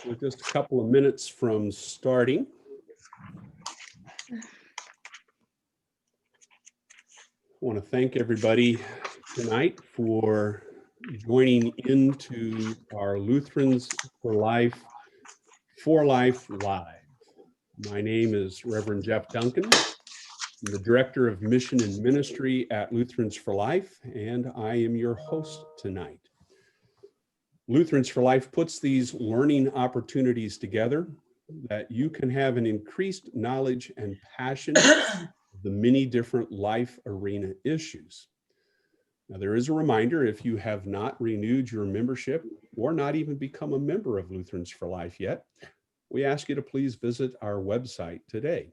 We're just a couple of minutes from starting. I want to thank everybody tonight for joining into our Lutherans for Life Live. My name is Reverend Jeff Duncan. I'm the Director of Mission and Ministry at Lutherans for Life, and I am your host tonight. Lutherans for Life puts these learning opportunities together that you can have an increased knowledge and passion of the many different life arena issues. Now, there is a reminder, if you have not renewed your membership or not even become a member of Lutherans for Life yet, we ask you to please visit our website today,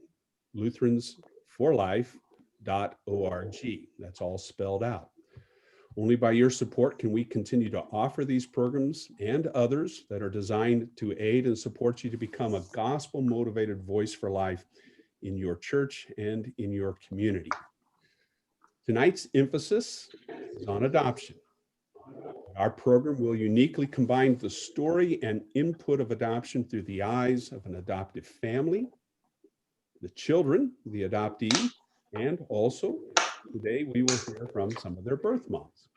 lutheransforlife.org. That's all spelled out. Only by your support can we continue to offer these programs and others that are designed to aid and support you to become a gospel-motivated voice for life in your church and in your community. Tonight's emphasis is on adoption. Our program will uniquely combine the story and input of adoption through the eyes of an adoptive family, the children, the adoptees, and also today we will hear from some of their birth moms.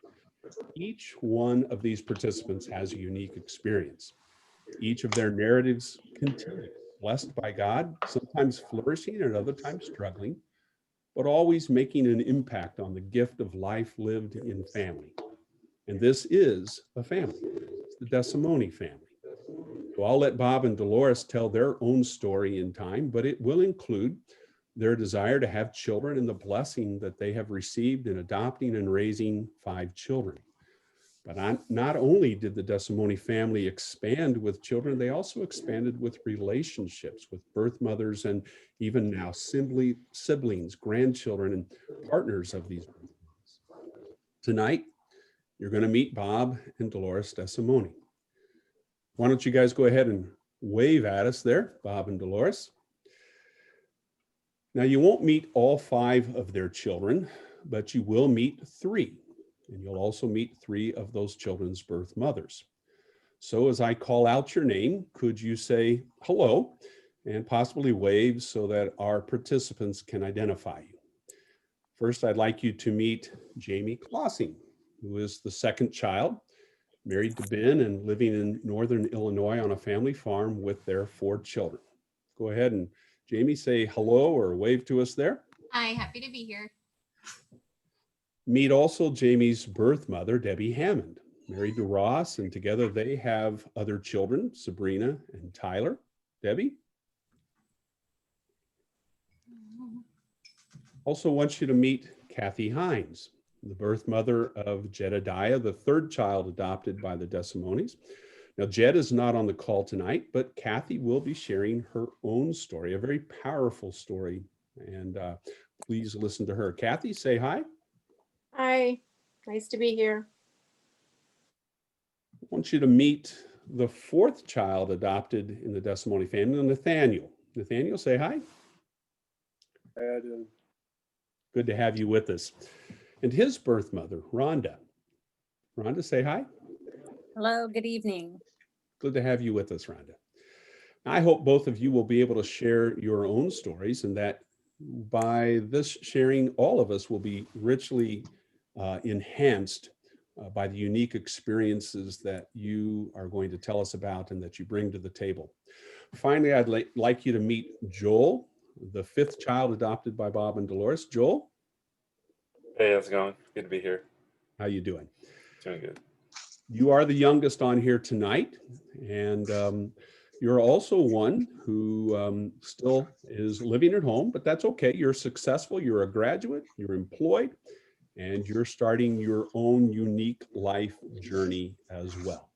Each one of these participants has a unique experience. Each of their narratives continue, blessed by God, sometimes flourishing and other times struggling, but always making an impact on the gift of life lived in family. And this is a family. It's the Desimone family. So I'll let Bob and Dolores tell their own story in time, but it will include their desire to have children and the blessing that they have received in adopting and raising 5 children. But not only did the Desimone family expand with children, they also expanded with relationships with birth mothers and even now siblings, grandchildren, and partners of these birth mothers. Tonight, you're going to meet Bob and Dolores Desimone. Why don't you guys go ahead and wave at us there, Bob and Dolores. Now, you won't meet all 5 of their children, but you will meet 3, and you'll also meet 3 of those children's birth mothers. So as I call out your name, could you say hello and possibly wave so that our participants can identify you? First, I'd like you to meet Jamie Claussen, who is the 2nd child, married to Ben and living in Northern Illinois on a family farm with their 4 children. Go ahead and Jamie, say hello or wave to us there. Hi, happy to be here. Meet also Jamie's birth mother, Debbie Hammond, married to Ross, and together they have other children, Sabrina and Tyler. Debbie? Also want you to meet Kathy Hines, the birth mother of Jedediah, the 3rd child adopted by the Desimones. Now, Jed is not on the call tonight, but Kathy will be sharing her own story, a very powerful story, and please listen to her. Kathy, say hi. Hi, nice to be here. I want you to meet the 4th child adopted in the Desimone family, Nathaniel. Nathaniel, say hi. Hi, Adam. Good to have you with us. And his birth mother, Rhonda. Rhonda, say hi. Hello, good evening. Good to have you with us, Rhonda. I hope both of you will be able to share your own stories, and that by this sharing, all of us will be richly enhanced by the unique experiences that you are going to tell us about and that you bring to the table. Finally, I'd like you to meet Joel, the 5th child adopted by Bob and Dolores. Joel? Hey, how's it going? Good to be here. How you doing? Doing good. You are the youngest on here tonight, and you're also one who still is living at home, but that's okay. You're successful, you're a graduate, you're employed, and you're starting your own unique life journey as well.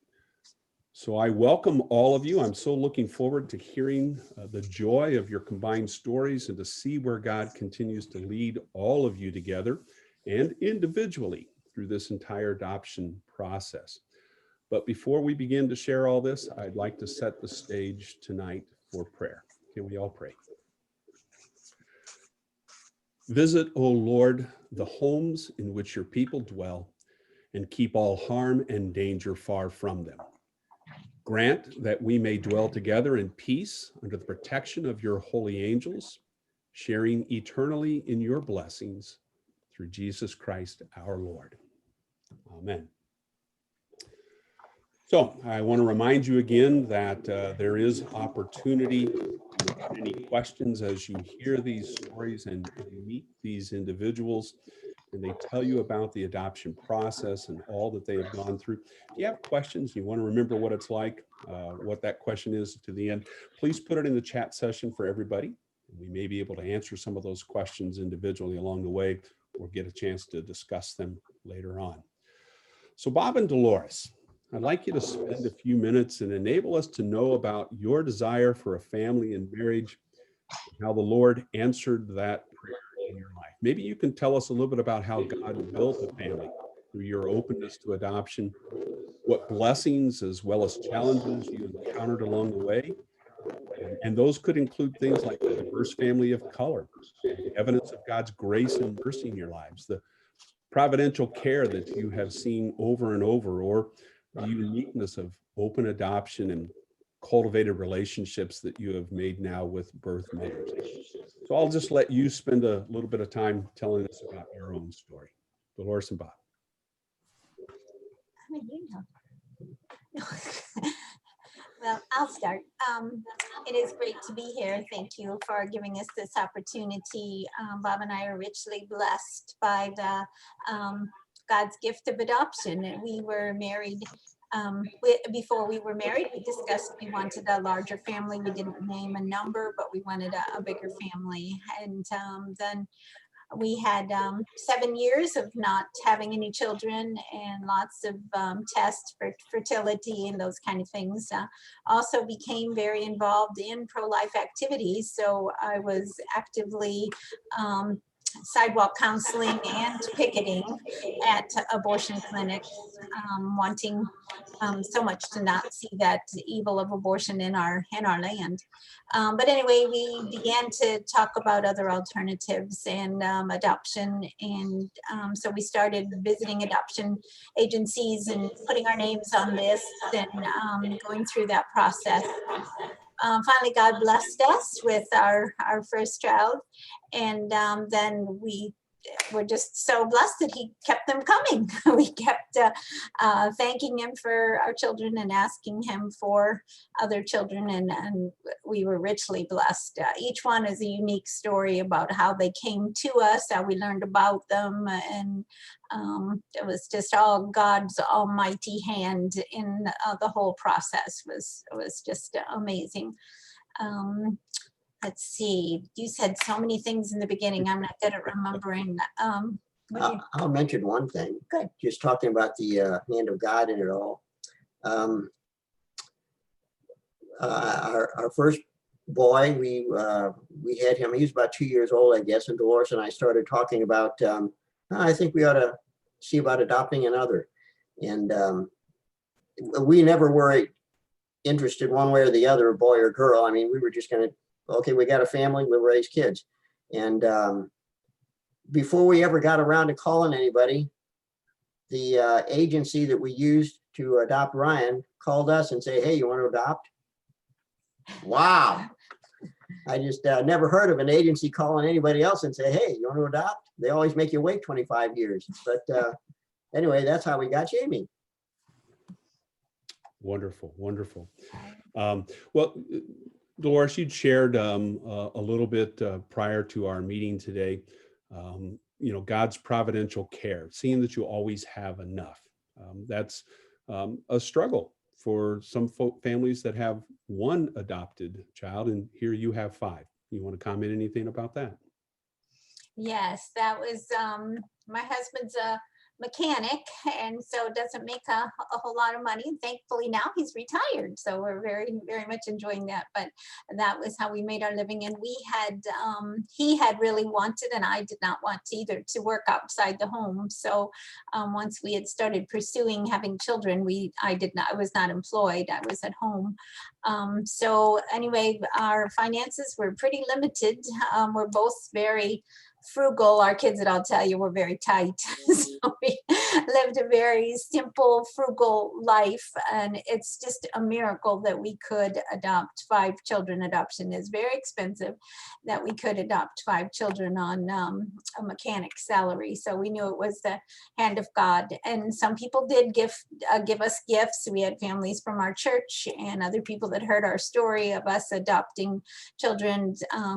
So I welcome all of you. I'm so looking forward to hearing the joy of your combined stories and to see where God continues to lead all of you together and individually through this entire adoption process. But before we begin to share all this, I'd like to set the stage tonight for prayer. Can we all pray? Visit, O Lord, the homes in which your people dwell, and keep all harm and danger far from them. Grant that we may dwell together in peace under the protection of your holy angels, sharing eternally in your blessings through Jesus Christ our Lord. Amen. So I want to remind you again that there is opportunity to ask any questions as you hear these stories and meet these individuals, and they tell you about the adoption process and all that they have gone through. If you have questions, you want to remember what it's like, what that question is to the end, please put it in the chat session for everybody. We may be able to answer some of those questions individually along the way or get a chance to discuss them later on. So Bob and Dolores, I'd like you to spend a few minutes and enable us to know about your desire for a family and marriage, how the Lord answered that prayer in your life. Maybe you can tell us a little bit about how God built a family through your openness to adoption, what blessings as well as challenges you encountered along the way. And those could include things like a diverse family of color, the evidence of God's grace and mercy in your lives, the providential care that you have seen over and over, or the uniqueness of open adoption and cultivated relationships that you have made now with birth mothers. So I'll just let you spend a little bit of time telling us about your own story. Dolores and Bob. Well, I'll start. It is great to be here. Thank you for giving us this opportunity. Bob and I are richly blessed by the God's gift of adoption. And we were married. Before we were married, we discussed we wanted a larger family. We didn't name a number, but we wanted a bigger family. And then we had 7 years of not having any children and lots of tests for fertility and those kind of things. Also became very involved in pro-life activities. So I was actively sidewalk counseling and picketing at abortion clinics, wanting so much to not see that evil of abortion in our land. But anyway, we began to talk about other alternatives and adoption. And so we started visiting adoption agencies and putting our names on lists and going through that process. Finally, God blessed us with our first child. And then we were just so blessed that he kept them coming. We kept thanking him for our children and asking him for other children. And we were richly blessed. Each one is a unique story about how they came to us, how we learned about them. And it was just all God's almighty hand in the whole process. It was just amazing. Let's see, you said so many things in the beginning. I'm not good at remembering. I'll mention one thing. Good. Just talking about the hand of God in it all. Our first boy, we had him, he was about 2 years old, I guess, and Dolores and I started talking about, I think we ought to see about adopting another. And we never were interested one way or the other, boy or girl. I mean, we were just gonna, okay, we got a family, we'll raise kids. And before we ever got around to calling anybody, the agency that we used to adopt Ryan called us and say, hey, you want to adopt? Wow. I just never heard of an agency calling anybody else and say, hey, you want to adopt? They always make you wait 25 years. But anyway, that's how we got Jamie. Wonderful, wonderful. Well, Dolores, you'd shared a little bit prior to our meeting today, you know, God's providential care, seeing that you always have enough. That's a struggle for some families that have one adopted child, and here you have 5. You want to comment anything about that? Yes, that was, my husband's a mechanic, and so doesn't make a whole lot of money. And thankfully now he's retired, so we're very, very much enjoying that. But that was how we made our living. And we had, he had really wanted, and I did not want to either, to work outside the home. So once we had started pursuing having children, I was not employed, I was at home. So anyway, our finances were pretty limited. We're both very frugal. Our kids, that I'll tell you, were very tight. So we lived a very simple, frugal life. And it's just a miracle that we could adopt 5 children. Adoption is very expensive, that we could adopt 5 children on a mechanic's salary. So we knew it was the hand of God. And some people did give us gifts. We had families from our church and other people that heard our story of us adopting children,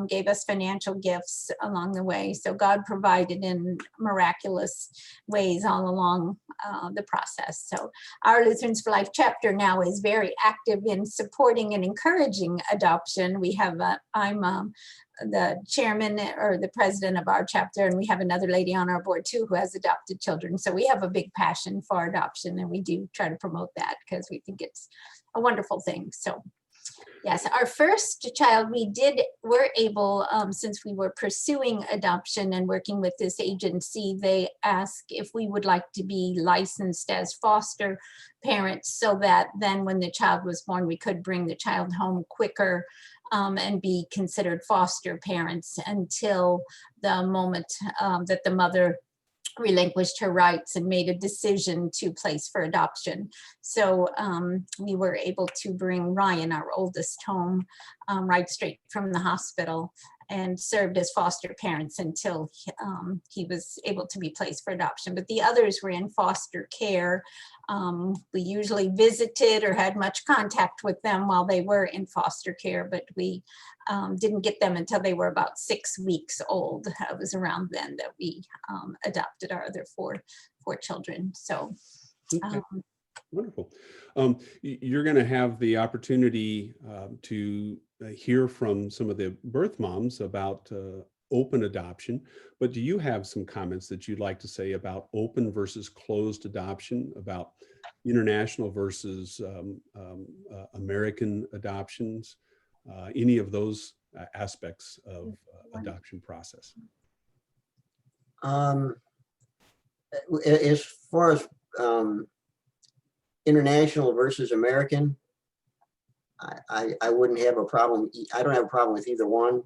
gave us financial gifts along the way. So God provided in miraculous ways all along the process. So our Lutherans for Life chapter now is very active in supporting and encouraging adoption. We have, I'm the chairman or the president of our chapter, and we have another lady on our board too who has adopted children. So we have a big passion for adoption, and we do try to promote that because we think it's a wonderful thing. So yes, our first child, we're able, since we were pursuing adoption and working with this agency, they asked if we would like to be licensed as foster parents, so that then when the child was born, we could bring the child home quicker and be considered foster parents until the moment that the mother relinquished her rights and made a decision to place for adoption. So we were able to bring Ryan, our oldest, home right straight from the hospital, and served as foster parents until he was able to be placed for adoption. But the others were in foster care. We usually visited or had much contact with them while they were in foster care, but we didn't get them until they were about 6 weeks old. It was around then that we adopted our other four children. So Okay. Wonderful. You're going to have the opportunity to hear from some of the birth moms about open adoption, but do you have some comments that you'd like to say about open versus closed adoption, about international versus American adoptions, any of those aspects of adoption process? As far as international versus American, I wouldn't have a problem. I don't have a problem with either one.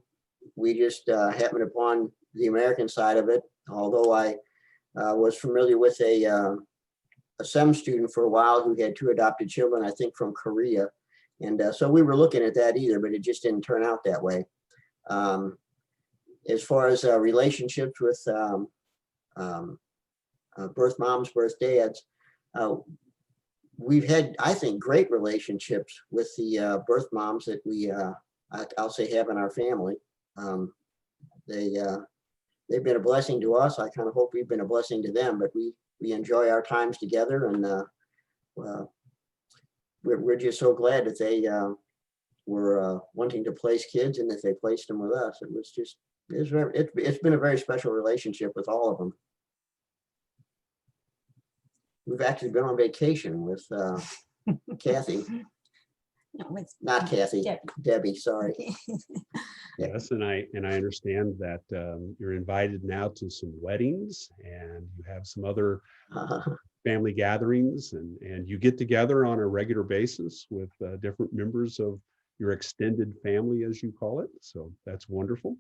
We just happened upon the American side of it, although I was familiar with a SEM student for a while who had 2 adopted children, I think from Korea. And so we were looking at that either, but it just didn't turn out that way. As far as relationships with birth moms, birth dads, we've had, I think, great relationships with the birth moms that we, I'll say, have in our family. They've been a blessing to us. I kind of hope we've been a blessing to them, but we enjoy our times together, and we're just so glad that they were wanting to place kids and that they placed them with us. It's been a very special relationship with all of them. We've actually been on vacation with Kathy. no, it's Not Kathy, Debbie, sorry. Yes, and I understand that you're invited now to some weddings, and you have some other family gatherings, and you get together on a regular basis with different members of your extended family, as you call it. So that's wonderful.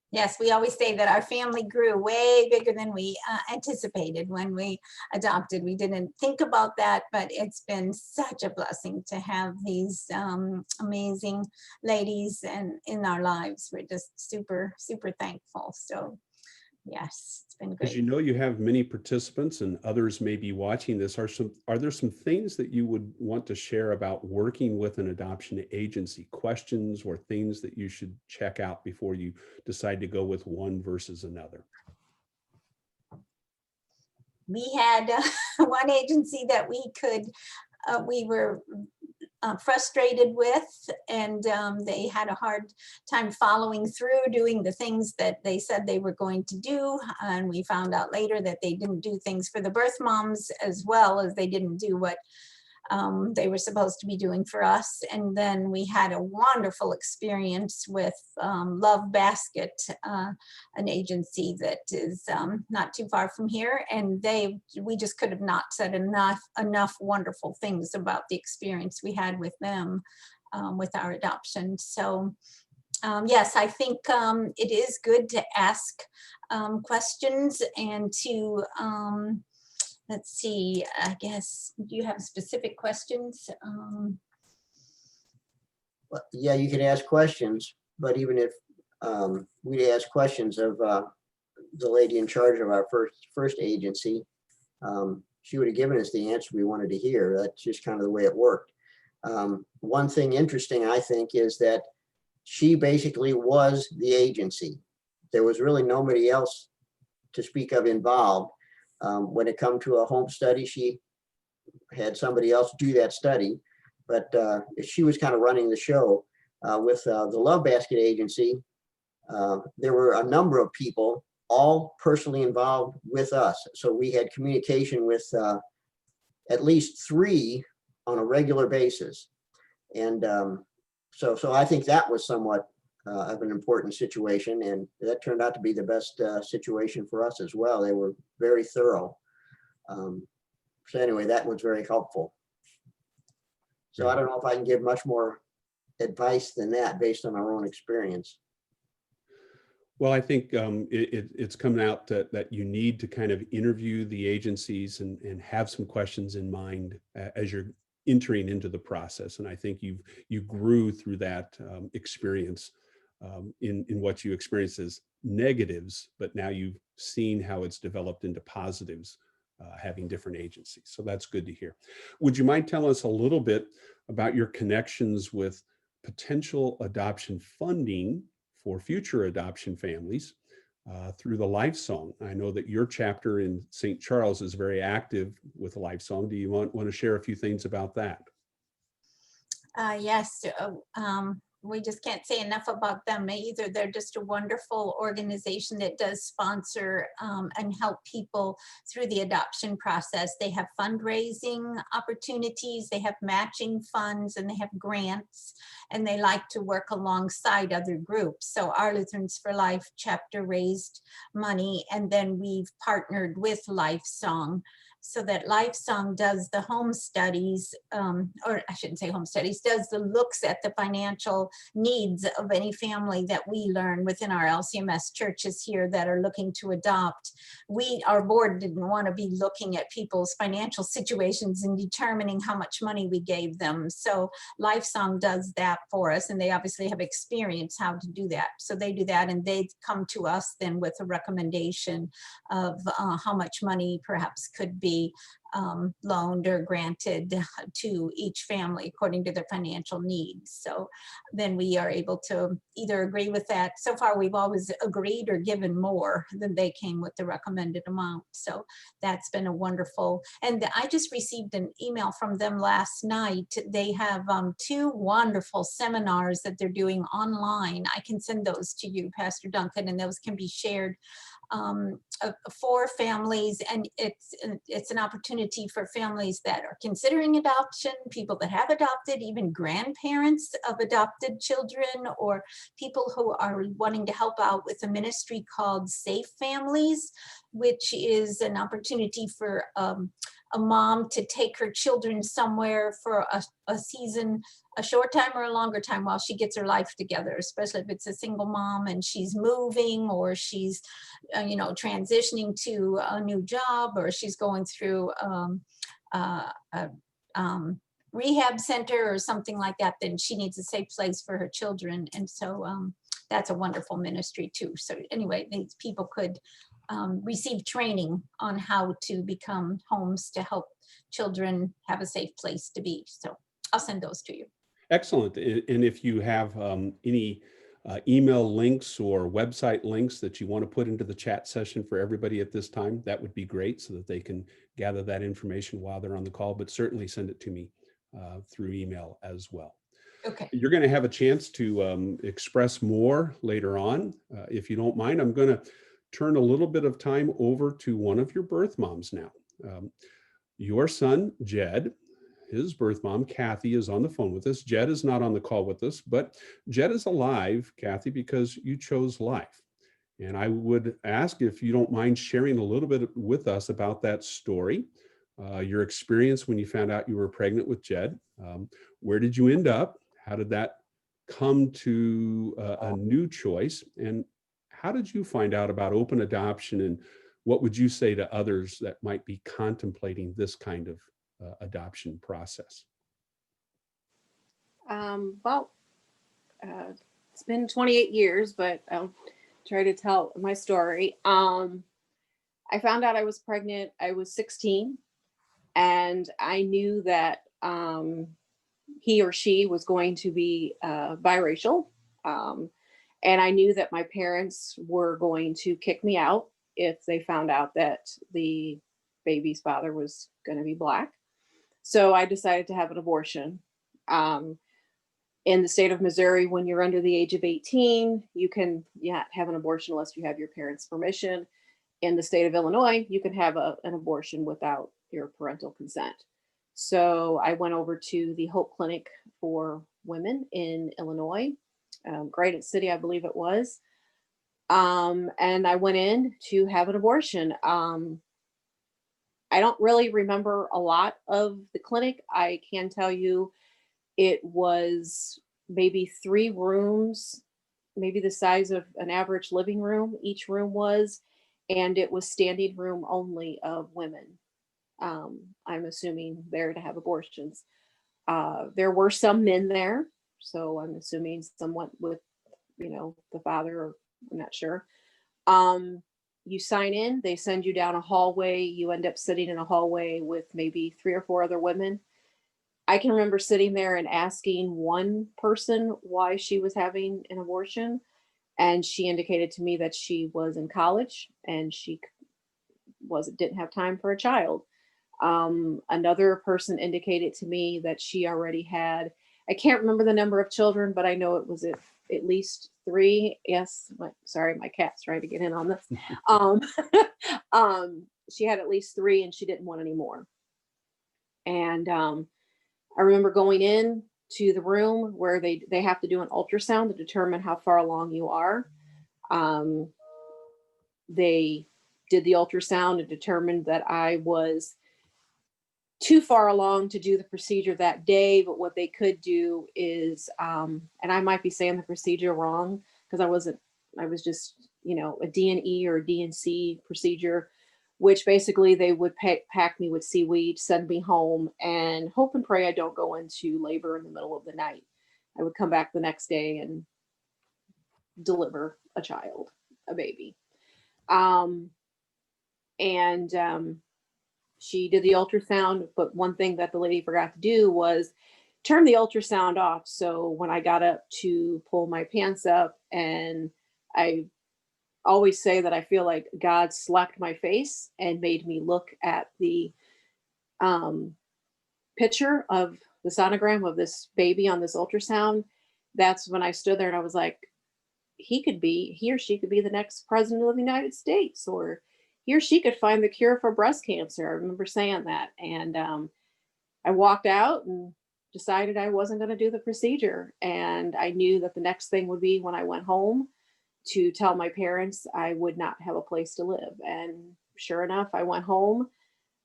Yes, we always say that our family grew way bigger than we anticipated when we adopted. We didn't think about that, but it's been such a blessing to have these amazing ladies in our lives. We're just super, super thankful. So yes, it's been great. As you know, you have many participants and others may be watching this. Are there some things that you would want to share about working with an adoption agency, questions or things that you should check out before you decide to go with one versus another? We had one agency that we were frustrated with, and they had a hard time following through doing the things that they said they were going to do. And we found out later that they didn't do things for the birth moms as well as they didn't do what they were supposed to be doing for us. And then we had a wonderful experience with Love Basket, an agency that is not too far from here. And we just could have not said enough wonderful things about the experience we had with them with our adoption. So Yes, I think it is good to ask questions and to, let's see, I guess, do you have specific questions? Yeah, you can ask questions, but even if we ask questions of the lady in charge of our first agency, she would have given us the answer we wanted to hear. That's just kind of the way it worked. One thing interesting, I think, is that she basically was the agency. There was really nobody else to speak of involved. When it come to a home study, she had somebody else do that study, but she was kind of running the show. With the Love Basket agency, there were a number of people all personally involved with us. So we had communication with at least 3 on a regular basis. And so I think that was somewhat of an important situation, and that turned out to be the best situation for us as well. They were very thorough. So anyway, that was very helpful. So I don't know if I can give much more advice than that based on our own experience. Well, I think it's coming out that you need to kind of interview the agencies and have some questions in mind as you're entering into the process. And I think you grew through that experience in what you experienced as negatives, but now you've seen how it's developed into positives, having different agencies. So that's good to hear. Would you mind telling us a little bit about your connections with potential adoption funding for future adoption families through the Life Song? I know that your chapter in St. Charles is very active with the Life Song. Do you want to share a few things about that? Yes, we just can't say enough about them either. They're just a wonderful organization that does sponsor and help people through the adoption process. They have fundraising opportunities, they have matching funds, and they have grants, and they like to work alongside other groups. So our Lutherans for Life chapter raised money, and then we've partnered with Life Song, so that Life Song does the home studies, or I shouldn't say home studies, does the looks at the financial needs of any family that we learn within our LCMS churches here that are looking to adopt. Our board didn't want to be looking at people's financial situations and determining how much money we gave them. So Life Song does that for us, and they obviously have experience how to do that. So they do that, and they come to us then with a recommendation of how much money perhaps could be loaned or granted to each family according to their financial needs. So then we are able to either agree with that. So far, we've always agreed or given more than they came with the recommended amount. So that's been a wonderful, and I just received an email from them last night. They have 2 wonderful seminars that they're doing online. I can send those to you, Pastor Duncan, and those can be shared for families, and it's an opportunity for families that are considering adoption, people that have adopted, even grandparents of adopted children, or people who are wanting to help out with a ministry called Safe Families, which is an opportunity for a mom to take her children somewhere for a season, a short time or a longer time, while she gets her life together, especially if it's a single mom and she's moving, or she's transitioning to a new job, or she's going through rehab center or something like that. Then she needs a safe place for her children. And so that's a wonderful ministry too. So anyway, these people could receive training on how to become homes to help children have a safe place to be. So I'll send those to you. Excellent. And if you have any email links or website links that you want to put into the chat session for everybody at this time, that would be great, so that they can gather that information while they're on the call, but certainly send it to me through email as well. Okay. You're going to have a chance to express more later on. If you don't mind, I'm going to turn a little bit of time over to one of your birth moms now. Your son, Jed, his birth mom, Kathy, is on the phone with us. Jed is not on the call with us, but Jed is alive, Kathy, because you chose life. And I would ask if you don't mind sharing a little bit with us about that story, your experience when you found out you were pregnant with Jed. Where did you end up? How did that come to a new choice. And how did you find out about open adoption, and what would you say to others that might be contemplating this kind of adoption process? Well, it's been 28 years, but I'll try to tell my story. I found out I was pregnant. I was 16, and I knew that he or she was going to be biracial. And I knew that my parents were going to kick me out if they found out that the baby's father was going to be Black. So I decided to have an abortion. In the state of Missouri, when you're under the age of 18, you can have an abortion unless you have your parents' permission. In the state of Illinois, you can have an abortion without your parental consent. So I went over to the Hope Clinic for Women in Illinois, Granite City, I believe it was. And I went in to have an abortion. I don't really remember a lot of the clinic. I can tell you it was maybe 3 rooms, maybe the size of an average living room, each room was, and it was standing room only of women. I'm assuming there to have abortions. There were some men there, so I'm assuming someone with, the father, or I'm not sure. You sign in, they send you down a hallway. You end up sitting in a hallway with maybe 3 or 4 other women. I can remember sitting there and asking one person why she was having an abortion. And she indicated to me that she was in college and she didn't have time for a child. Another person indicated to me that she already had, I can't remember the number of children, but I know it was at least 3. Yes, sorry, my cat's trying to get in on this. She had at least 3 and she didn't want any more. And I remember going in to the room where they have to do an ultrasound to determine how far along you are. They did the ultrasound and determined that I was too far along to do the procedure that day, but what they could do is, and I might be saying the procedure wrong because I was just, a D&E or a D&C procedure, which basically they would pack me with seaweed, send me home, and hope and pray I don't go into labor in the middle of the night. I would come back the next day and deliver a child, a baby. She did the ultrasound, but one thing that the lady forgot to do was turn the ultrasound off. So when I got up to pull my pants up, and I always say that I feel like God slapped my face and made me look at the picture of the sonogram of this baby on this ultrasound. That's when I stood there and I was like, he or she could be the next president of the United States, or he or she could find the cure for breast cancer. I remember saying that. And I walked out and decided I wasn't going to do the procedure. And I knew that the next thing would be when I went home to tell my parents I would not have a place to live. And sure enough, I went home.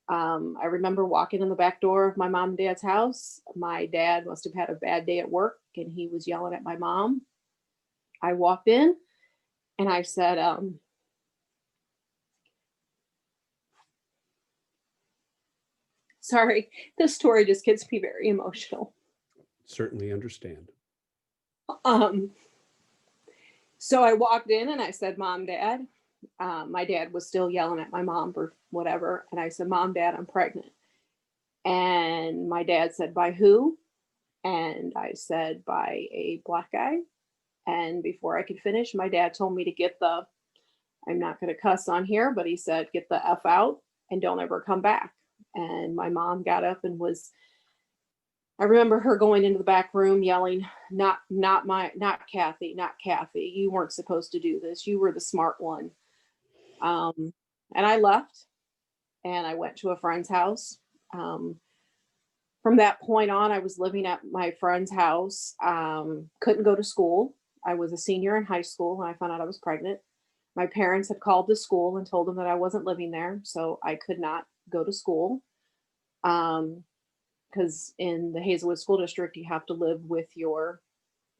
I remember walking in the back door of my mom and dad's house. My dad must have had a bad day at work and he was yelling at my mom. I walked in and I said, sorry, this story just gets me very emotional. Certainly understand. So I walked in and I said, Mom, Dad. My dad was still yelling at my mom for whatever. And I said, Mom, Dad, I'm pregnant. And my dad said, by who? And I said, by a Black guy. And before I could finish, my dad told me to get I'm not going to cuss on here, but he said, get the F out and don't ever come back. And my mom got up and I remember her going into the back room yelling, not Kathy, not Kathy. You weren't supposed to do this. You were the smart one. And I left and I went to a friend's house. From that point on, I was living at my friend's house. Couldn't go to school. I was a senior in high school when I found out I was pregnant. My parents had called the school and told them that I wasn't living there, so I could not go to school. Because in the Hazelwood School District, you have to live with your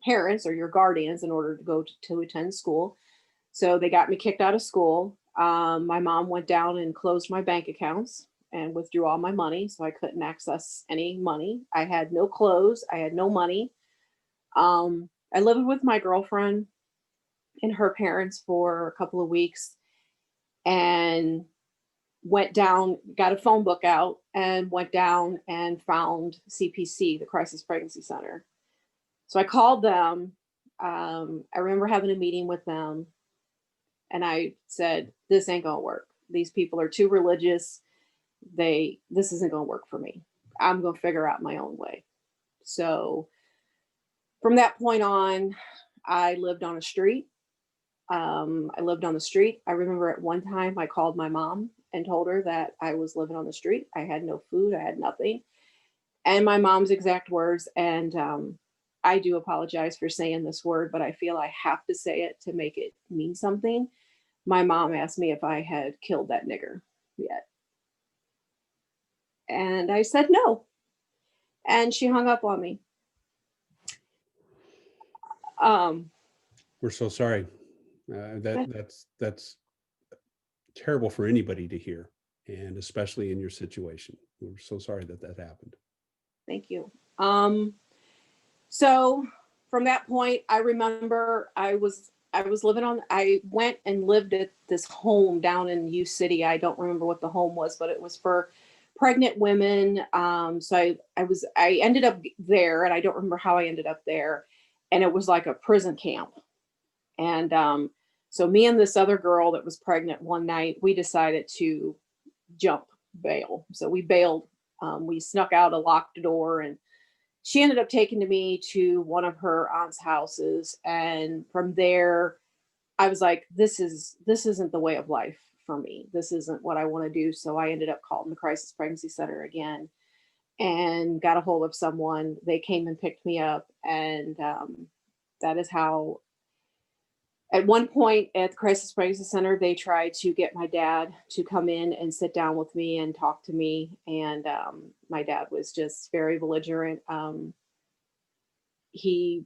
parents or your guardians in order to go to attend school. So they got me kicked out of school. My mom went down and closed my bank accounts and withdrew all my money. So I couldn't access any money. I had no clothes. I had no money. I lived with my girlfriend and her parents for a couple of weeks and went down, got a phone book out and went down and found CPC, the Crisis Pregnancy Center. So I called them. I remember having a meeting with them and I said, this ain't gonna work. These people are too religious. This isn't gonna work for me. I'm gonna figure out my own way. So from that point on, I lived on a street. I lived on the street. I remember at one time I called my mom and told her that I was living on the street. I had no food. I had nothing. And my mom's exact words, and I do apologize for saying this word, but I feel I have to say it to make it mean something. My mom asked me if I had killed that nigger yet. And I said no. And she hung up on me. We're so sorry. That's terrible for anybody to hear, and especially in your situation. We're so sorry that that happened. Thank you. So from that point, I remember I went and lived at this home down in U City. I don't remember what the home was, but it was for pregnant women. So I ended up there, and I don't remember how I ended up there. And it was like a prison camp. And so me and this other girl that was pregnant one night, we decided to bail. So we bailed. We snuck out a locked door, and she ended up taking me to one of her aunt's houses. And from there, I was like, this isn't the way of life for me. This isn't what I want to do. So I ended up calling the Crisis Pregnancy Center again and got a hold of someone. They came and picked me up. And that is how, at one point at the Crisis Pregnancy Center, they tried to get my dad to come in and sit down with me and talk to me. And my dad was just very belligerent. He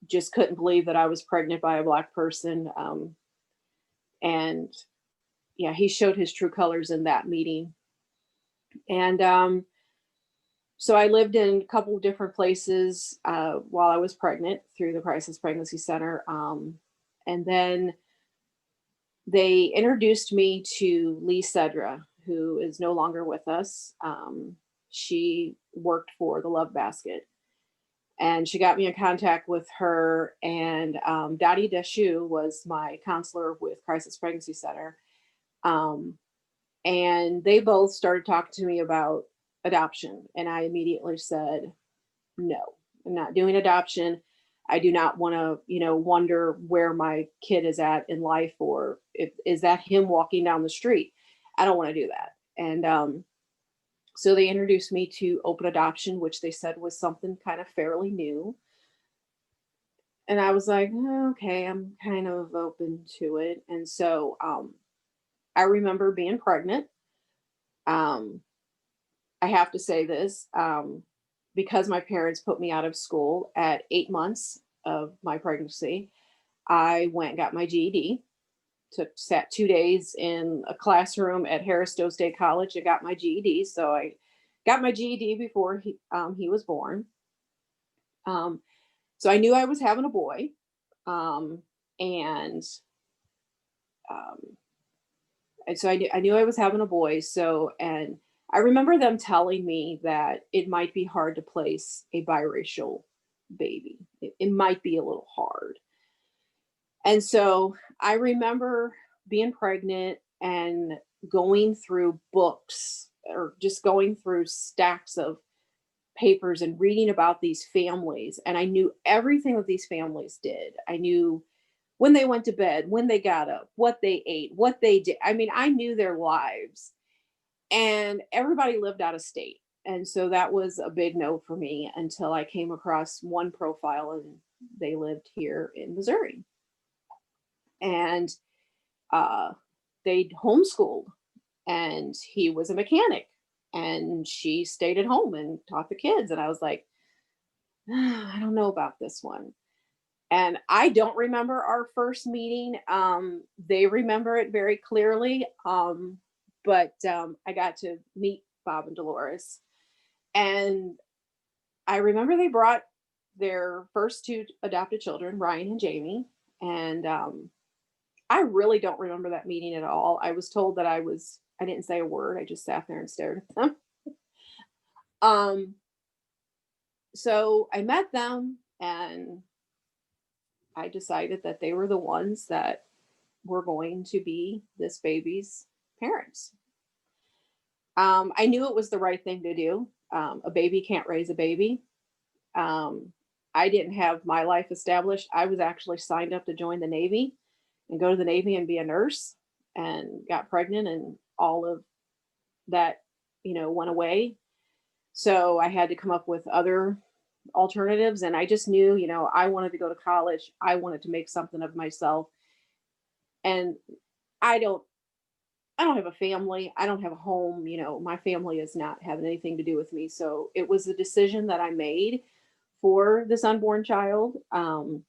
just couldn't believe that I was pregnant by a Black person. And yeah, he showed his true colors in that meeting. And so I lived in a couple of different places while I was pregnant through the Crisis Pregnancy Center. And then they introduced me to Lee Cedra, who is no longer with us. She worked for the Love Basket. And she got me in contact with her, and Dottie Deshu was my counselor with Crisis Pregnancy Center. And they both started talking to me about adoption. And I immediately said, no, I'm not doing adoption. I do not want to, wonder where my kid is at in life, or is that him walking down the street? I don't want to do that. And so they introduced me to open adoption, which they said was something kind of fairly new. And I was like, okay, I'm kind of open to it. And so I remember being pregnant. I have to say this, because my parents put me out of school at 8 months of my pregnancy. I went and got my GED. Sat 2 days in a classroom at Harris-Stowe State College and got my GED. So I got my GED before he was born. So I knew I was having a boy. And so I knew I was having a boy. So, and I remember them telling me that it might be hard to place a biracial baby. It might be a little hard. And so I remember being pregnant and going through books, or just going through stacks of papers and reading about these families. And I knew everything that these families did. I knew when they went to bed, when they got up, what they ate, what they did. I mean, I knew their lives, and everybody lived out of state. And so that was a big no for me until I came across one profile, and they lived here in Missouri. And they homeschooled, and he was a mechanic, and she stayed at home and taught the kids. And I was like, I don't know about this one. And I don't remember our first meeting. They remember it very clearly. But I got to meet Bob and Dolores. And I remember they brought their first two adopted children, Ryan and Jamie. And I really don't remember that meeting at all. I was told that I didn't say a word. I just sat there and stared at them. So I met them, and I decided that they were the ones that were going to be this baby's parents. I knew it was the right thing to do. A baby can't raise a baby. I didn't have my life established. I was actually signed up to join the Navy and go to the Navy and be a nurse, and got pregnant, and all of that, went away. So I had to come up with other alternatives. And I just knew, I wanted to go to college. I wanted to make something of myself. And I don't have a family. I don't have a home. My family is not having anything to do with me. So it was a decision that I made for this unborn child. I'm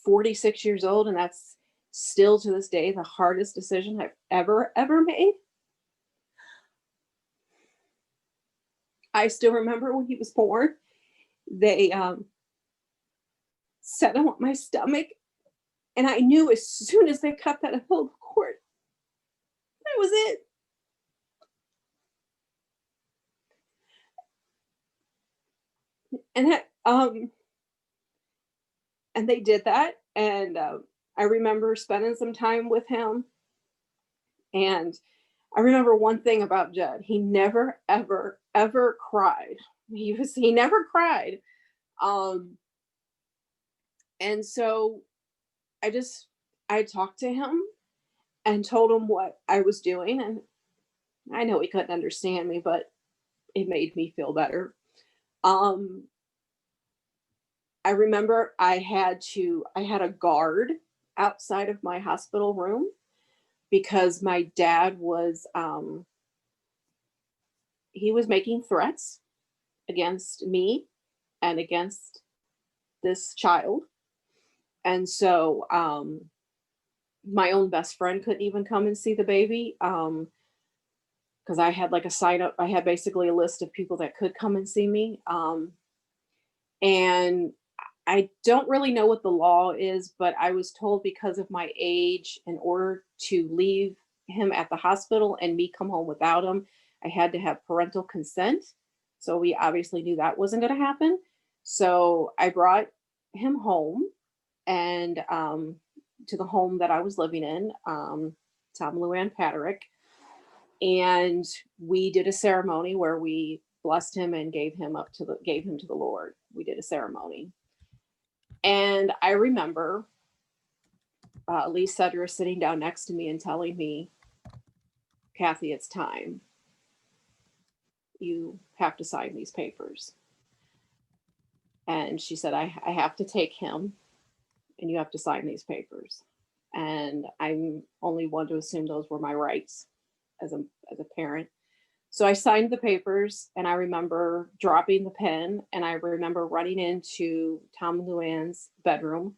46 years old, and that's still to this day the hardest decision I've ever made. I still remember when he was born, they set him on my stomach, and I knew as soon as they cut that umbilical cord, that was it. And they did that, and I remember spending some time with him. And I remember one thing about Jed: he never, ever cried. He never cried. And so I talked to him and told him what I was doing. And I know he couldn't understand me, but it made me feel better. I remember I had a guard outside of my hospital room because my dad was, he was making threats against me and against this child. And so my own best friend couldn't even come and see the baby because I had like a sign up. I had basically a list of people that could come and see me. And I don't really know what the law is, but I was told because of my age, in order to leave him at the hospital and me come home without him, I had to have parental consent. So we obviously knew that wasn't going to happen. So I brought him home, and to the home that I was living in, Tom Luann Patrick. And we did a ceremony where we blessed him and gave him to the Lord. We did a ceremony. And I remember Lee Sutter sitting down next to me and telling me, "Kathy, it's time. You have to sign these papers." And she said, I have to take him, and you have to sign these papers. And I'm only one to assume those were my rights as a parent. So I signed the papers, and I remember dropping the pen, and I remember running into Tom Luann's bedroom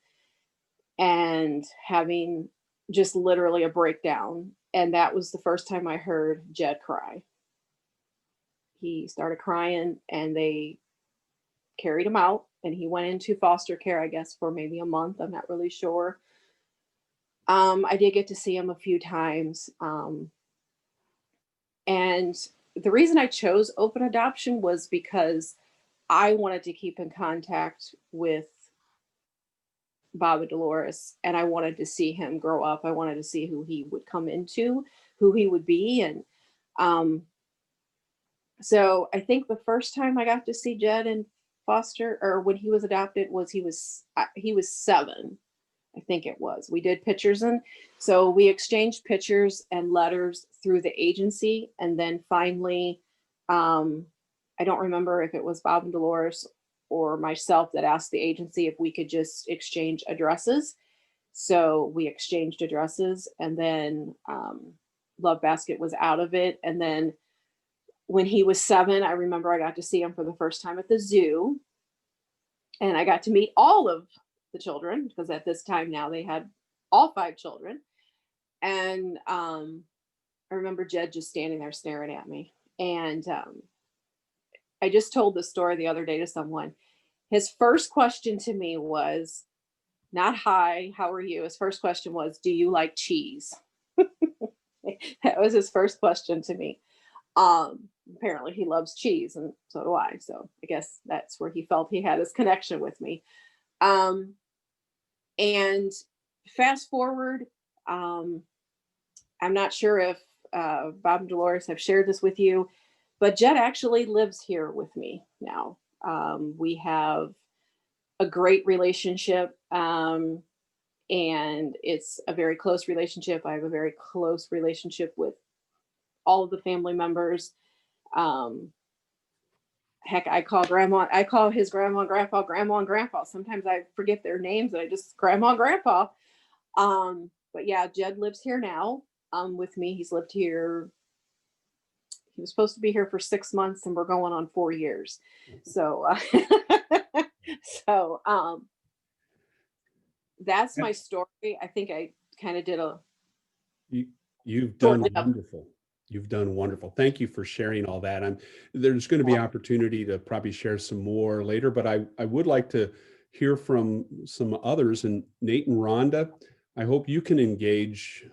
and having just literally a breakdown. And that was the first time I heard Jed cry. He started crying, and they carried him out, and he went into foster care, I guess, for maybe a month. I'm not really sure. I did get to see him a few times. And the reason I chose open adoption was because I wanted to keep in contact with Bob and Dolores, and I wanted to see him grow up. I wanted to see who he would come into, who he would be. And so I think the first time I got to see Jed in foster, or when he was adopted, was he was 7. I think it was. We did pictures, and so we exchanged pictures and letters through the agency. And then finally, I don't remember if it was Bob and Dolores or myself that asked the agency if we could just exchange addresses. So we exchanged addresses, and then Love Basket was out of it. And then when he was 7, I remember I got to see him for the first time at the zoo. And I got to meet all of the children, because at this time now they had all 5 children. And I remember Jed just standing there staring at me. And I just told this story the other day to someone. His first question to me was not, "Hi, how are you?" His first question was, "Do you like cheese?" That was his first question to me. Apparently he loves cheese, and so do I. So I guess that's where he felt he had his connection with me. And fast forward, I'm not sure if Bob and Dolores have shared this with you, but Jed actually lives here with me now. We have a great relationship, and it's a very close relationship. I have a very close relationship with all of the family members. Heck, I call his grandma and grandpa grandma and grandpa. Sometimes I forget their names and I just grandma and grandpa. But yeah, Jed lives here now with me. He's lived here. He was supposed to be here for 6 months and we're going on 4 years. So, that's my story. I think I kind of did You've done Shorten it up. wonderful. You've done wonderful. Thank you for sharing all that. There's going to be opportunity to probably share some more later, but I would like to hear from some others. And Nate and Rhonda, I hope you can engage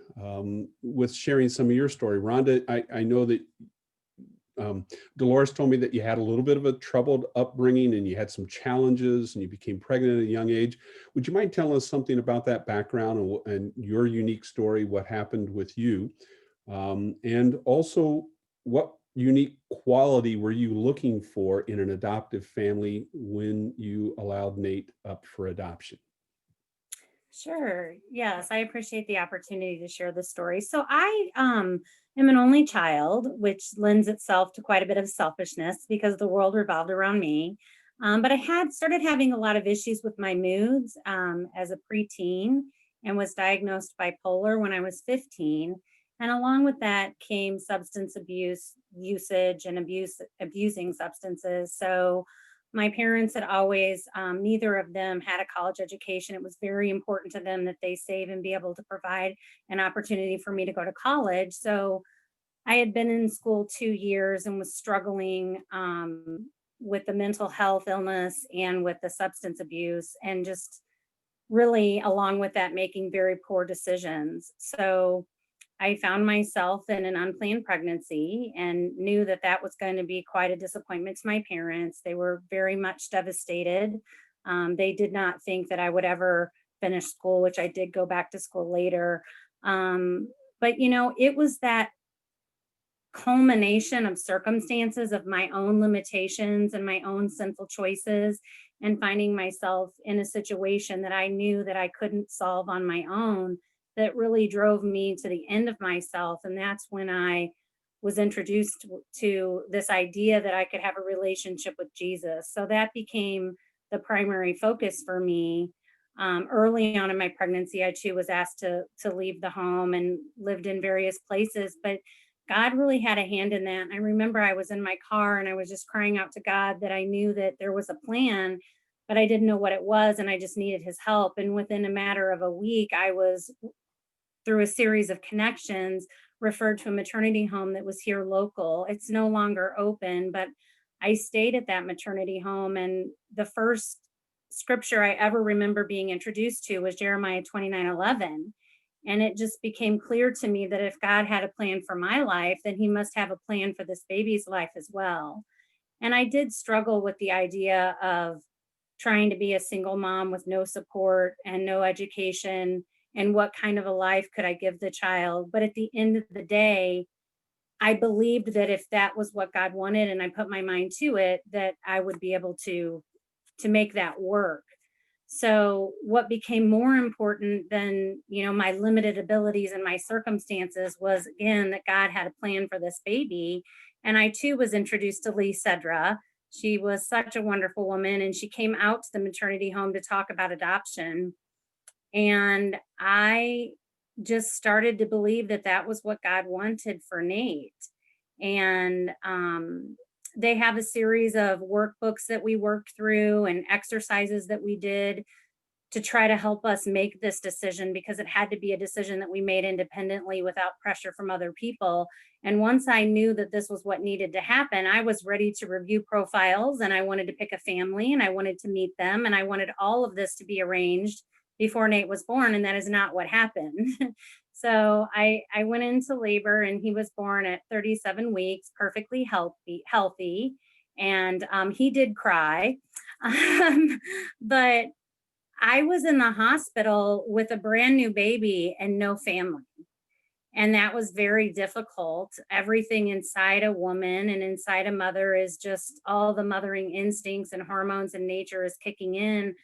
with sharing some of your story. Rhonda, I know that Dolores told me that you had a little bit of a troubled upbringing and you had some challenges and you became pregnant at a young age. Would you mind telling us something about that background and your unique story, what happened with you? And also, what unique quality were you looking for in an adoptive family when you allowed Nate up for adoption? Sure. Yes, I appreciate the opportunity to share the story. So I am an only child, which lends itself to quite a bit of selfishness because the world revolved around me. But I had started having a lot of issues with my moods as a preteen and was diagnosed bipolar when I was 15. And along with that came substance abuse, usage, and abusing substances. So my parents had always, neither of them had a college education. It was very important to them that they save and be able to provide an opportunity for me to go to college. So I had been in school 2 years and was struggling with the mental health illness and with the substance abuse, and just really, along with that, making very poor decisions. So I found myself in an unplanned pregnancy and knew that that was going to be quite a disappointment to my parents. They were very much devastated. They did not think that I would ever finish school, which I did go back to school later. But, it was that culmination of circumstances of my own limitations and my own sinful choices, and finding myself in a situation that I knew that I couldn't solve on my own, that really drove me to the end of myself. And that's when I was introduced to this idea that I could have a relationship with Jesus. So that became the primary focus for me. Early on in my pregnancy, I too was asked to leave the home and lived in various places, but God really had a hand in that. And I remember I was in my car and I was just crying out to God that I knew that there was a plan, but I didn't know what it was. And I just needed his help. And within a matter of a week, I was, through a series of connections, referred to a maternity home that was here local. It's no longer open, but I stayed at that maternity home. And the first scripture I ever remember being introduced to was Jeremiah 29:11. And it just became clear to me that if God had a plan for my life, then he must have a plan for this baby's life as well. And I did struggle with the idea of trying to be a single mom with no support and no education, and what kind of a life could I give the child. But at the end of the day, I believed that if that was what God wanted and I put my mind to it, that I would be able to make that work. So what became more important than, my limited abilities and my circumstances was, again, that God had a plan for this baby. And I too was introduced to Lee Cedra. She was such a wonderful woman, and she came out to the maternity home to talk about adoption. And I just started to believe that that was what God wanted for Nate. And they have a series of workbooks that we worked through and exercises that we did to try to help us make this decision, because it had to be a decision that we made independently without pressure from other people. And once I knew that this was what needed to happen, I was ready to review profiles, and I wanted to pick a family, and I wanted to meet them, and I wanted all of this to be arranged before Nate was born, and that is not what happened. So I went into labor, and he was born at 37 weeks, perfectly healthy. And he did cry. But I was in the hospital with a brand new baby and no family. And that was very difficult. Everything inside a woman and inside a mother is just all the mothering instincts and hormones and nature is kicking in.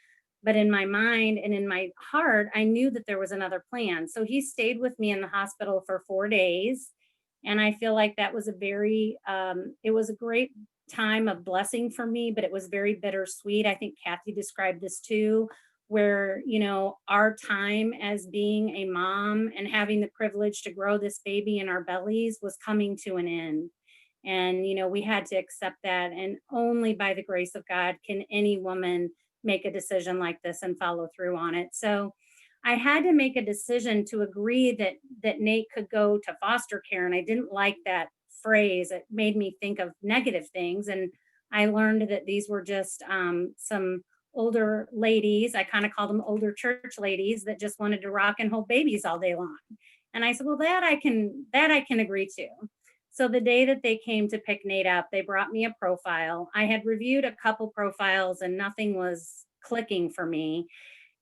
But in my mind and in my heart, I knew that there was another plan. So he stayed with me in the hospital for 4 days. And I feel like that was it was a great time of blessing for me, but it was very bittersweet. I think Kathy described this too, where, our time as being a mom and having the privilege to grow this baby in our bellies was coming to an end. And, we had to accept that. And only by the grace of God can any woman make a decision like this and follow through on it. So I had to make a decision to agree that Nate could go to foster care. And I didn't like that phrase. It made me think of negative things. And I learned that these were just some older ladies. I kind of call them older church ladies that just wanted to rock and hold babies all day long. And I said, well, that I can agree to. So the day that they came to pick Nate up, they brought me a profile. I had reviewed a couple profiles and nothing was clicking for me.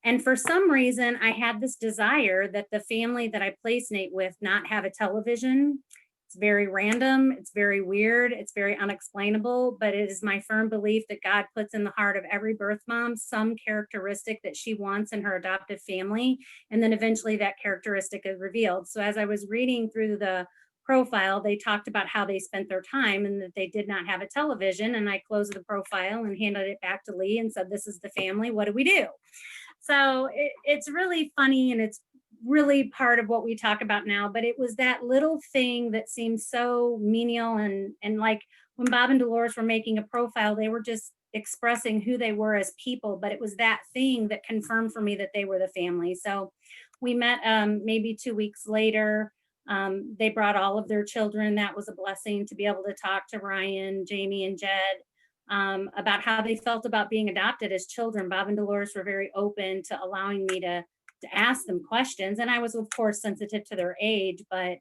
And for some reason, I had this desire that the family that I placed Nate with not have a television. It's very random. It's very weird. It's very unexplainable, but it is my firm belief that God puts in the heart of every birth mom some characteristic that she wants in her adoptive family. And then eventually that characteristic is revealed. So as I was reading through the profile, they talked about how they spent their time and that they did not have a television. And I closed the profile and handed it back to Lee and said, this is the family. What do we do? So it's really funny, and it's really part of what we talk about now, but it was that little thing that seems so menial, and like when Bob and Dolores were making a profile, they were just expressing who they were as people, but it was that thing that confirmed for me that they were the family. So we met maybe 2 weeks later. They brought all of their children. That was a blessing to be able to talk to Ryan, Jamie, and Jed about how they felt about being adopted as children. Bob and Dolores were very open to allowing me to ask them questions. And I was, of course, sensitive to their age, but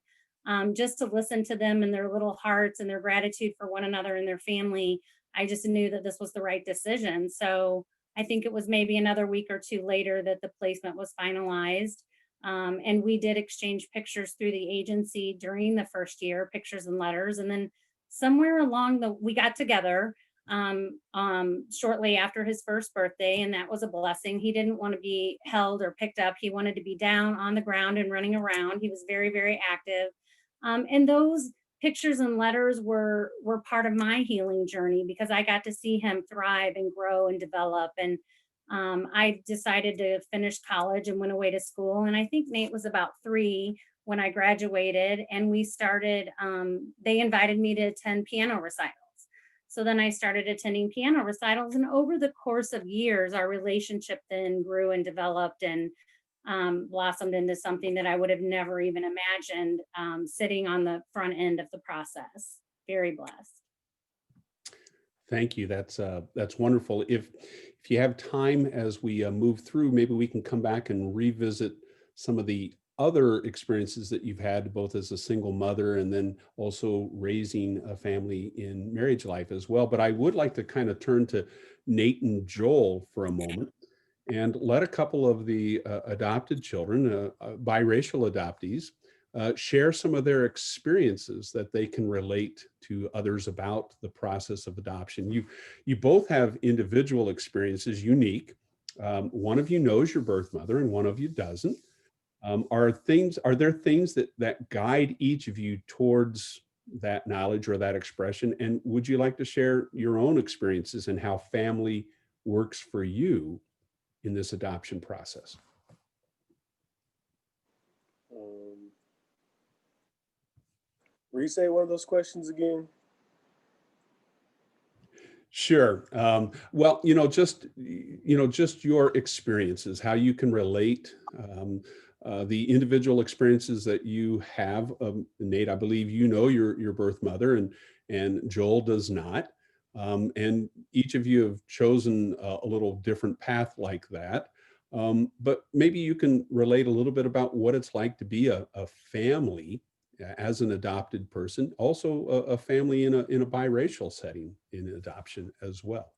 just to listen to them and their little hearts and their gratitude for one another and their family, I just knew that this was the right decision. So I think it was maybe another week or two later that the placement was finalized. And we did exchange pictures through the agency during the first year, pictures and letters. And then somewhere along we got together shortly after his first birthday, and that was a blessing. He didn't want to be held or picked up. He wanted to be down on the ground and running around. He was very, very active. And those pictures and letters were part of my healing journey, because I got to see him thrive and grow and develop. And I decided to finish college and went away to school. And I think Nate was about 3 when I graduated, and we started, they invited me to attend piano recitals. So then I started attending piano recitals, and over the course of years, our relationship then grew and developed and blossomed into something that I would have never even imagined, sitting on the front end of the process. Very blessed. Thank you. That's wonderful. If you have time as we move through, maybe we can come back and revisit some of the other experiences that you've had, both as a single mother and then also raising a family in marriage life as well. But I would like to kind of turn to Nate and Joel for a moment and let a couple of the adopted children, biracial adoptees, share some of their experiences that they can relate to others about the process of adoption. You both have individual experiences, unique. One of you knows your birth mother and one of you doesn't. Are there things that guide each of you towards that knowledge or that expression? And would you like to share your own experiences and how family works for you in this adoption process? Will you say one of those questions again? Sure. Well, just your experiences, how you can relate, the individual experiences that you have. Nate, I believe you know your birth mother, and Joel does not. And each of you have chosen a little different path like that. But maybe you can relate a little bit about what it's like to be a family as an adopted person, also a family in a biracial setting in adoption as well.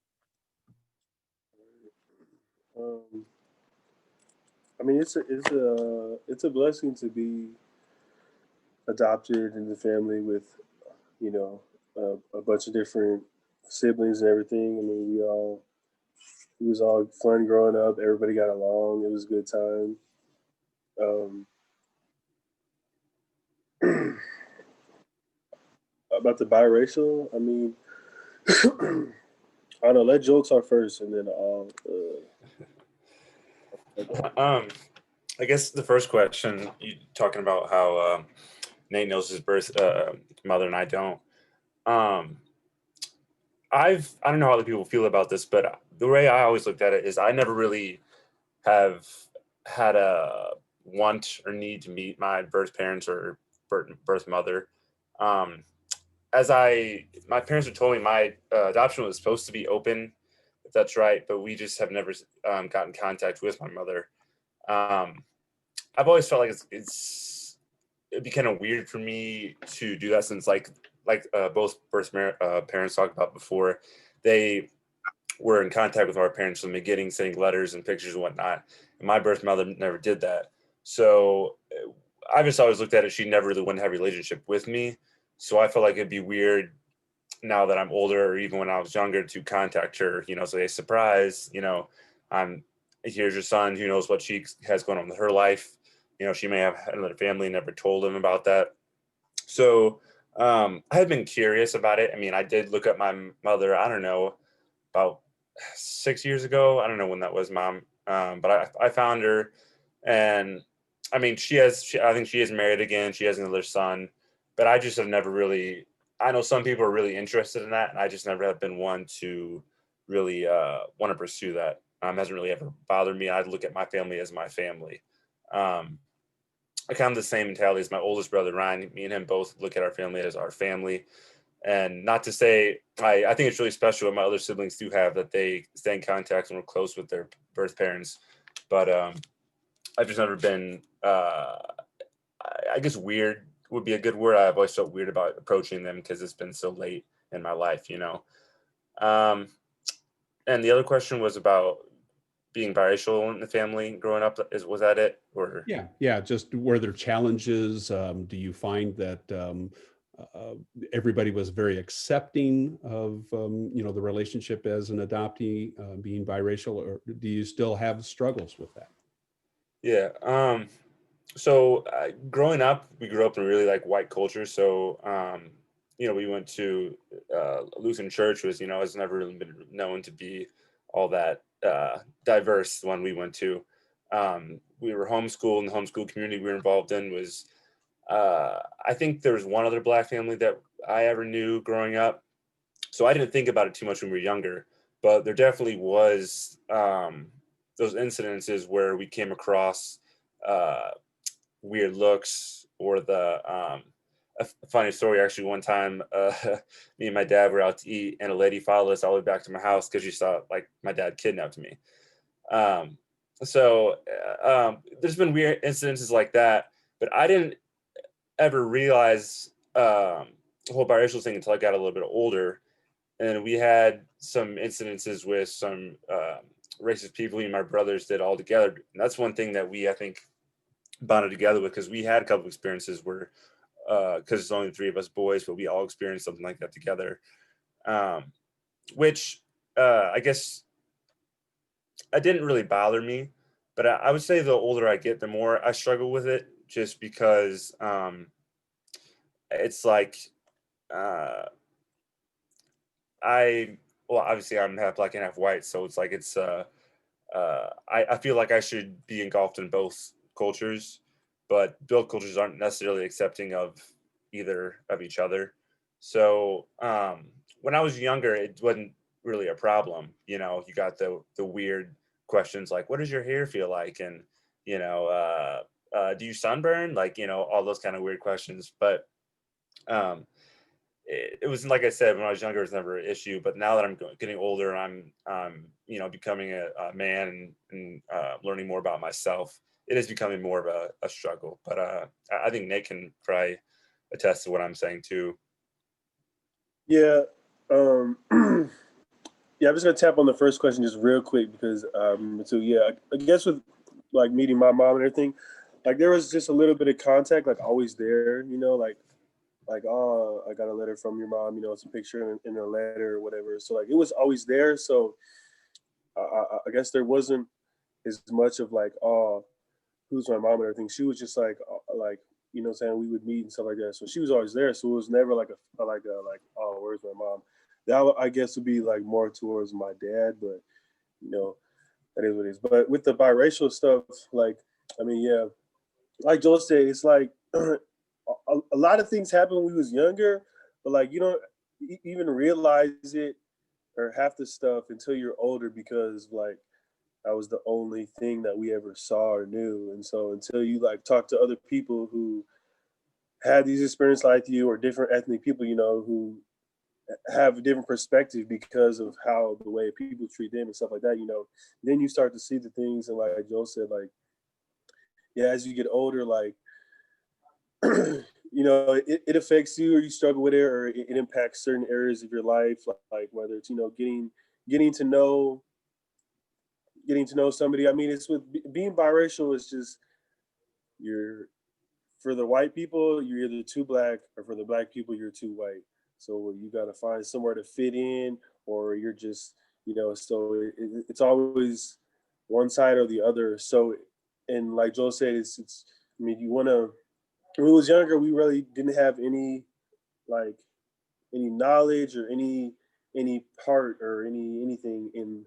Um, I mean, it's a blessing to be adopted in the family with, you know, a bunch of different siblings and everything. I mean, it was all fun growing up. Everybody got along. It was a good time. Um, about the biracial, I mean, I don't know. Let Joel talk first, and then I'll. I guess the first question, you talking about how Nate knows his birth mother and I don't. Um, I don't know how other people feel about this, but the way I always looked at it is I never really have had a want or need to meet my birth parents or birth mother. Um, my parents have told me my adoption was supposed to be open, if that's right, but we just have never gotten in contact with my mother. I've always felt like it'd be kind of weird for me to do that, since like both parents talked about before, they were in contact with our parents from the beginning, sending letters and pictures and whatnot. And my birth mother never did that. So I just always looked at it, she never really wanted to have a relationship with me. So I felt like it'd be weird now that I'm older, or even when I was younger, to contact her, say, surprise, here's your son, who knows what she has going on with her life. She may have another family, never told him about that. So I had been curious about it. I mean, I did look up my mother, I don't know, about 6 years ago. I don't know when that was, Mom. But I found her, and I mean, I think she is married again. She has another son, but I just have never really, I know some people are really interested in that, and I just never have been one to really want to pursue that. Hasn't really ever bothered me. I'd look at my family as my family. I kind of the same mentality as my oldest brother, Ryan. Me and him both look at our family as our family. And not to say, I think it's really special what my other siblings do have, that they stay in contact and we're close with their birth parents. But I've just never been, I guess weird would be a good word. I've always felt weird about approaching them because it's been so late in my life, And the other question was about being biracial in the family growing up. Was that it? Or Yeah. Just were there challenges? Do you find that everybody was very accepting of the relationship as an adoptee, being biracial, or do you still have struggles with that? Yeah. So growing up, we grew up in really like white culture. So we went to Lutheran church, has never really been known to be all that diverse. The one we went to, we were homeschooled, and the homeschool community we were involved in was, I think there was one other Black family that I ever knew growing up. So I didn't think about it too much when we were younger, but there definitely was those incidences where we came across weird looks, or a funny story. Actually, one time, me and my dad were out to eat, and a lady followed us all the way back to my house because she saw like my dad kidnapped me. So there's been weird incidences like that, but I didn't ever realize the whole biracial thing until I got a little bit older. And we had some incidences with some racist people, me and my brothers did all together. And that's one thing that I think, bonded together with, because we had a couple experiences where, because it's only 3 of us boys, but we all experienced something like that together. Which I guess it didn't really bother me, but I would say the older I get, the more I struggle with it, just because it's like obviously I'm half Black and half white, so it's like I feel like I should be engulfed in both cultures, but both cultures aren't necessarily accepting of either of each other. So when I was younger, it wasn't really a problem. You know, you got the weird questions like, what does your hair feel like? And, you know, do you sunburn? Like, you know, all those kind of weird questions. But it was, like I said, when I was younger, it was never an issue. But now that I'm getting older, I'm you know, becoming a man and learning more about myself, it is becoming more of a struggle. But I think Nate can probably attest to what I'm saying too. Yeah. Yeah, I'm just gonna tap on the first question just real quick because so yeah, I guess with like meeting my mom and everything, like there was just a little bit of contact, like always there, you know, like oh, I got a letter from your mom, you know, it's a picture in a letter or whatever. So like it was always there. So I guess there wasn't as much of like, oh, who's my mom and everything. She was just like you know what I'm saying, we would meet and stuff like that. So she was always there. So it was never like oh, where's my mom? That I guess would be like more towards my dad, but you know, that is what it is. But with the biracial stuff, like, I mean, yeah, like Joel said, it's like a lot of things happen when we was younger, but like you don't even realize it or half the stuff until you're older because like that was the only thing that we ever saw or knew. And so until you like talk to other people who had these experiences like you or different ethnic people, you know, who have a different perspective because of how the way people treat them and stuff like that, you know, then you start to see the things. And like Joe said, like, yeah, as you get older, like, you know, it affects you or you struggle with it or it impacts certain areas of your life, like whether it's, you know, getting to know somebody. I mean, it's with being biracial is just you're for the white people, you're either too black or for the black people, you're too white. So you got to find somewhere to fit in or you're just, you know, so it's always one side or the other. So, and like Joel said, it's I mean, you want to, when we was younger, we really didn't have any, like any knowledge or any part or anything in,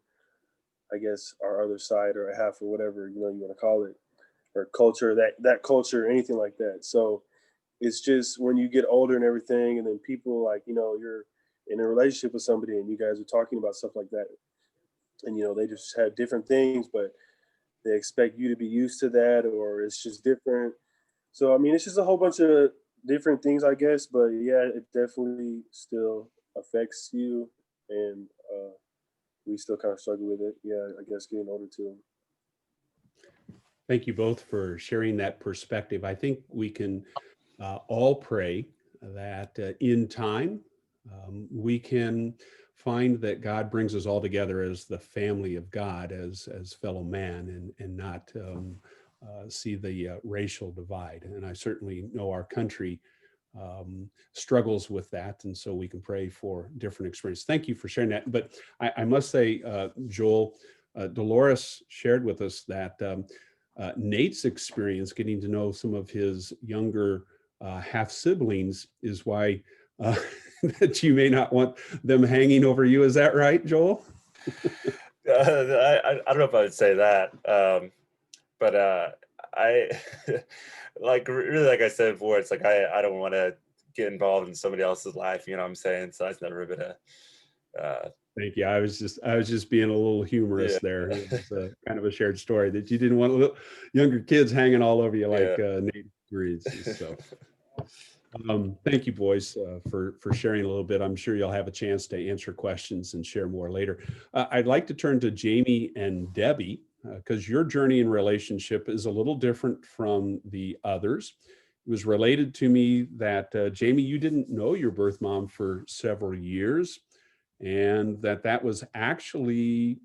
I guess, our other side or a half or whatever, you know, you want to call it, or culture, that culture, anything like that. So it's just when you get older and everything, and then people like, you know, you're in a relationship with somebody and you guys are talking about stuff like that. And, you know, they just have different things, but they expect you to be used to that, or it's just different. So, I mean, it's just a whole bunch of different things, I guess. But yeah, it definitely still affects you. And we still kind of struggle with it. Yeah, I guess getting older too. Thank you both for sharing that perspective. I think we can all pray that in time we can find that God brings us all together as the family of God, as fellow man, and not see the racial divide. And I certainly know our country struggles with that, and so we can pray for different experiences. Thank you for sharing that. But I must say, Joel, Dolores shared with us that Nate's experience getting to know some of his younger half siblings is why that you may not want them hanging over you. Is that right, Joel? I don't know if I would say that, but I like really, like I said before, it's like I don't want to get involved in somebody else's life. You know what I'm saying? So that's never been a. Thank you. I was just being a little humorous Yeah. there. It was kind of a shared story that you didn't want little younger kids hanging all over you like Nate agrees. So thank you, boys, for sharing a little bit. I'm sure you'll have a chance to answer questions and share more later. I'd like to turn to Jamie and Debbie because your journey in relationship is a little different from the others. It was related to me that Jamie, you didn't know your birth mom for several years, and that was actually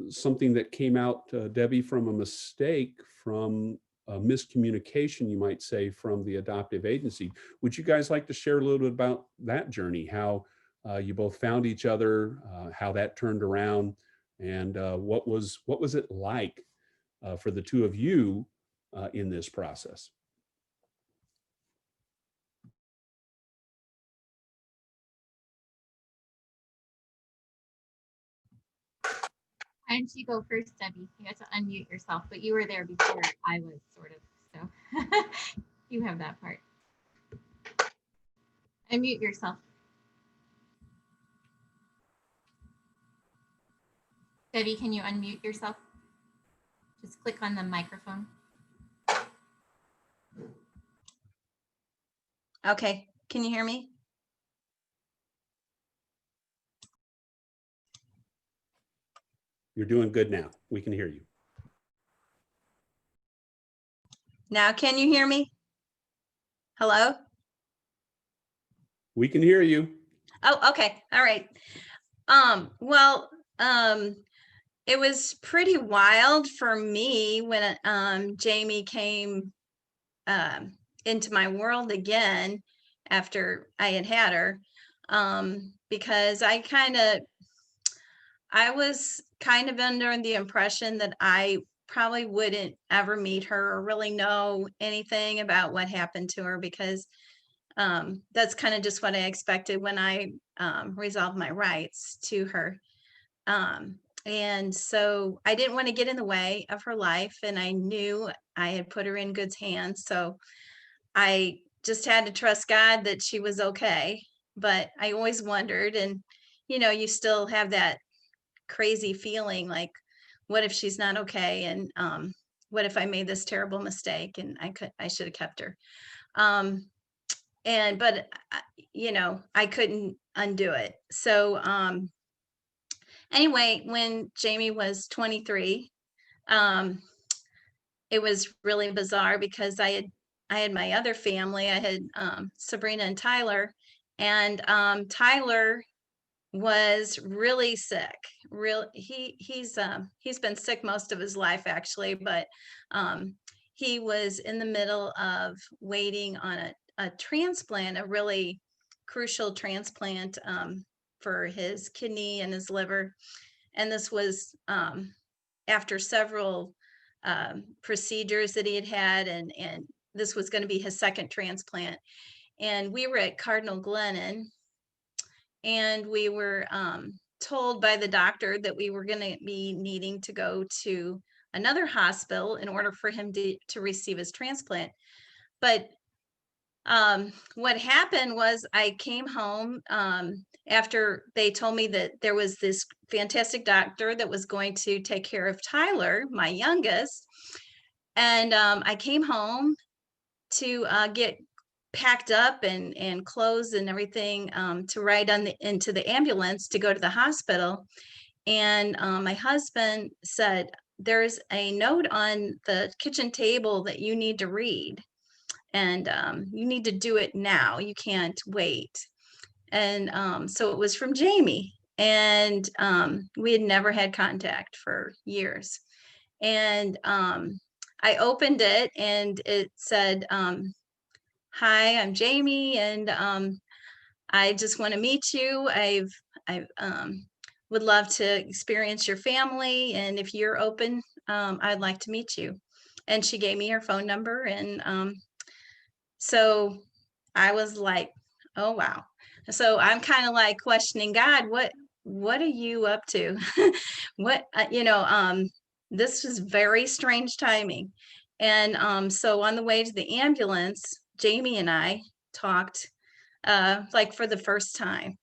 something that came out, Debbie, from a mistake, from a miscommunication, you might say, from the adoptive agency. Would you guys like to share a little bit about that journey, how you both found each other, how that turned around, and what was it like for the two of you in this process? Why don't you go first, Debbie? You have to unmute yourself, but you were there before I was, sort of. So you have that part. Unmute yourself. Debbie, can you unmute yourself? Just click on the microphone. Okay, can you hear me? You're doing good now. We can hear you. Now, can you hear me? Hello? We can hear you. Oh, okay. All right. Well, it was pretty wild for me when Jamie came into my world again after I had her, because I was kind of under the impression that I probably wouldn't ever meet her or really know anything about what happened to her, because that's kind of just what I expected when I resolved my rights to her. And so I didn't want to get in the way of her life, and I knew I had put her in good hands. So I just had to trust God that she was okay. But I always wondered, and you still have that crazy feeling like, what if she's not okay? And what if I made this terrible mistake and I should have kept her? But I couldn't undo it. So anyway, when Jamie was 23, it was really bizarre because I had my other family. I had Sabrina and Tyler, and Tyler was really sick. He's been sick most of his life actually, but he was in the middle of waiting on a transplant, a really crucial transplant for his kidney and his liver. And this was after several procedures that he had, and this was going to be his second transplant. And we were at Cardinal Glennon, and we were told by the doctor that we were going to be needing to go to another hospital in order for him to receive his transplant. But what happened was I came home after they told me that there was this fantastic doctor that was going to take care of Tyler, my youngest. And I came home to get packed up and clothes and everything to ride into the ambulance to go to the hospital. And my husband said, there's a note on the kitchen table that you need to read. And you need to do it now. You can't wait. And so it was from Jamie. And we had never had contact for years. And I opened it, and it said, hi, I'm Jamie, and I just want to meet you. I would love to experience your family. And if you're open, I'd like to meet you. And she gave me her phone number. And so I was like, oh, wow. So I'm kind of like questioning God, what are you up to? This was very strange timing. And so on the way to the ambulance, Jamie and I talked like for the first time.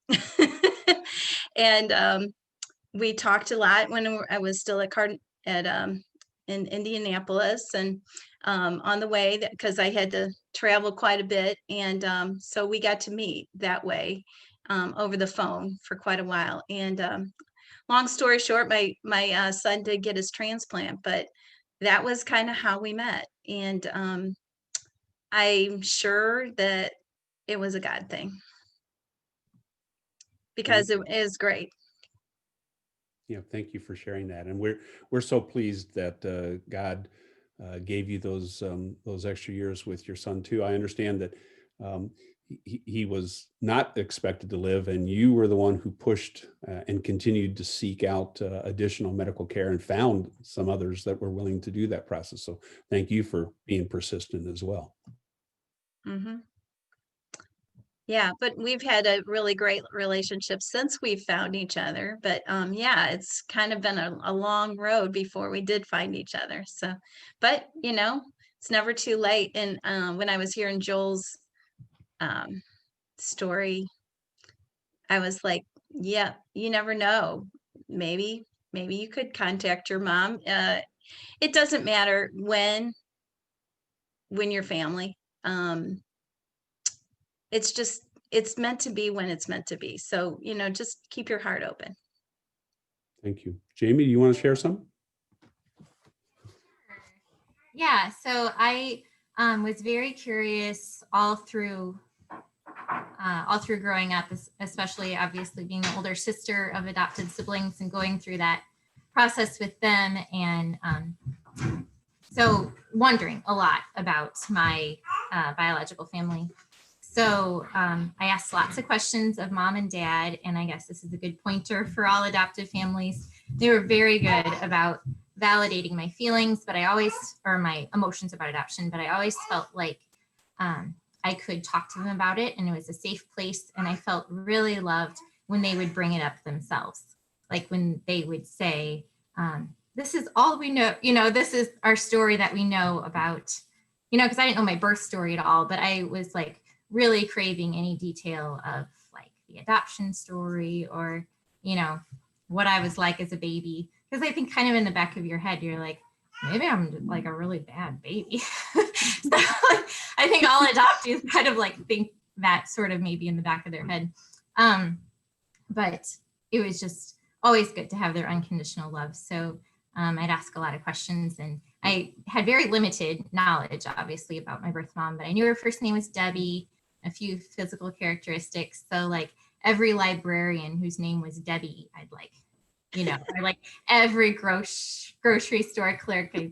And we talked a lot when I was still in Indianapolis, and on the way, because I had to travel quite a bit. And so we got to meet that way over the phone for quite a while. And long story short, my son did get his transplant, but that was kind of how we met. And I'm sure that it was a God thing, because it is great. Yeah, thank you for sharing that. And we're so pleased that God gave you those extra years with your son too. I understand that he was not expected to live, and you were the one who pushed and continued to seek out additional medical care and found some others that were willing to do that process. So thank you for being persistent as well. Mm-hmm. Yeah, but we've had a really great relationship since we found each other. But yeah, it's kind of been a long road before we did find each other. So, but it's never too late. And when I was hearing Joel's story, I was like, yeah, you never know. Maybe maybe you could contact your mom. It doesn't matter when you're family. It's meant to be when it's meant to be. So, just keep your heart open. Thank you. Jamie, do you want to share some? Yeah, so I was very curious all through growing up, especially obviously being the older sister of adopted siblings and going through that process with them. And so wondering a lot about my biological family. So I asked lots of questions of mom and dad, and I guess this is a good pointer for all adoptive families. They were very good about validating my feelings, or my emotions about adoption, but I always felt like I could talk to them about it, and it was a safe place. And I felt really loved when they would bring it up themselves. Like when they would say, this is all we know, this is our story that we know about, because I didn't know my birth story at all, but I was like really craving any detail of like the adoption story or, what I was like as a baby. Because I think kind of in the back of your head, you're like, maybe I'm like a really bad baby. So, I think all adoptees kind of like think that sort of maybe in the back of their head. But it was just always good to have their unconditional love. So I'd ask a lot of questions, and I had very limited knowledge, obviously, about my birth mom, but I knew her first name was Debbie, a few physical characteristics. So like every librarian whose name was Debbie, I'd like, or like every grocery store clerk, I,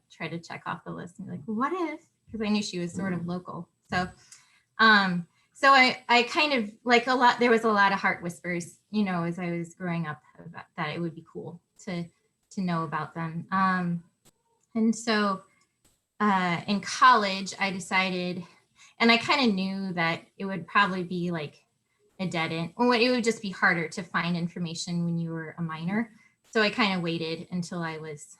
try to check off the list and be like, what if, because I knew she was sort of local. So, so I kind of like there was a lot of heart whispers, as I was growing up about that it would be cool to know about them. And so in college, I decided, and I kind of knew that it would probably be like a dead end, or it would just be harder to find information when you were a minor. So I kind of waited until I was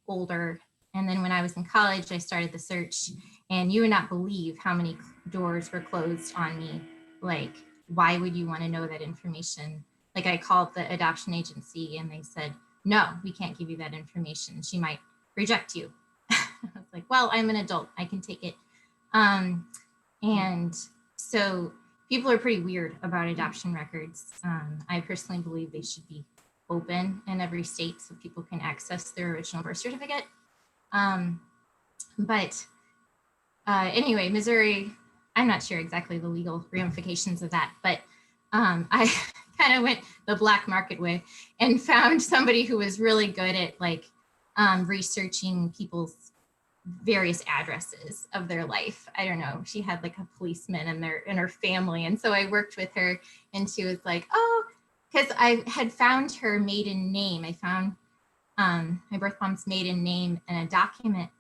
older. And then when I was in college, I started the search, and you would not believe how many doors were closed on me. Like, why would you want to know that information? Like I called the adoption agency and they said, no, we can't give you that information. She might reject you. I was like, well, I'm an adult, I can take it. And so people are pretty weird about adoption records. I personally believe they should be open in every state so people can access their original birth certificate. But anyway, Missouri, I'm not sure exactly the legal ramifications of that, but I kind of went the black market way and found somebody who was really good at like researching people's various addresses of their life. I don't know. She had like a policeman in her family. And so I worked with her, and she was like, oh, because I had found her maiden name. I found my birth mom's maiden name in a document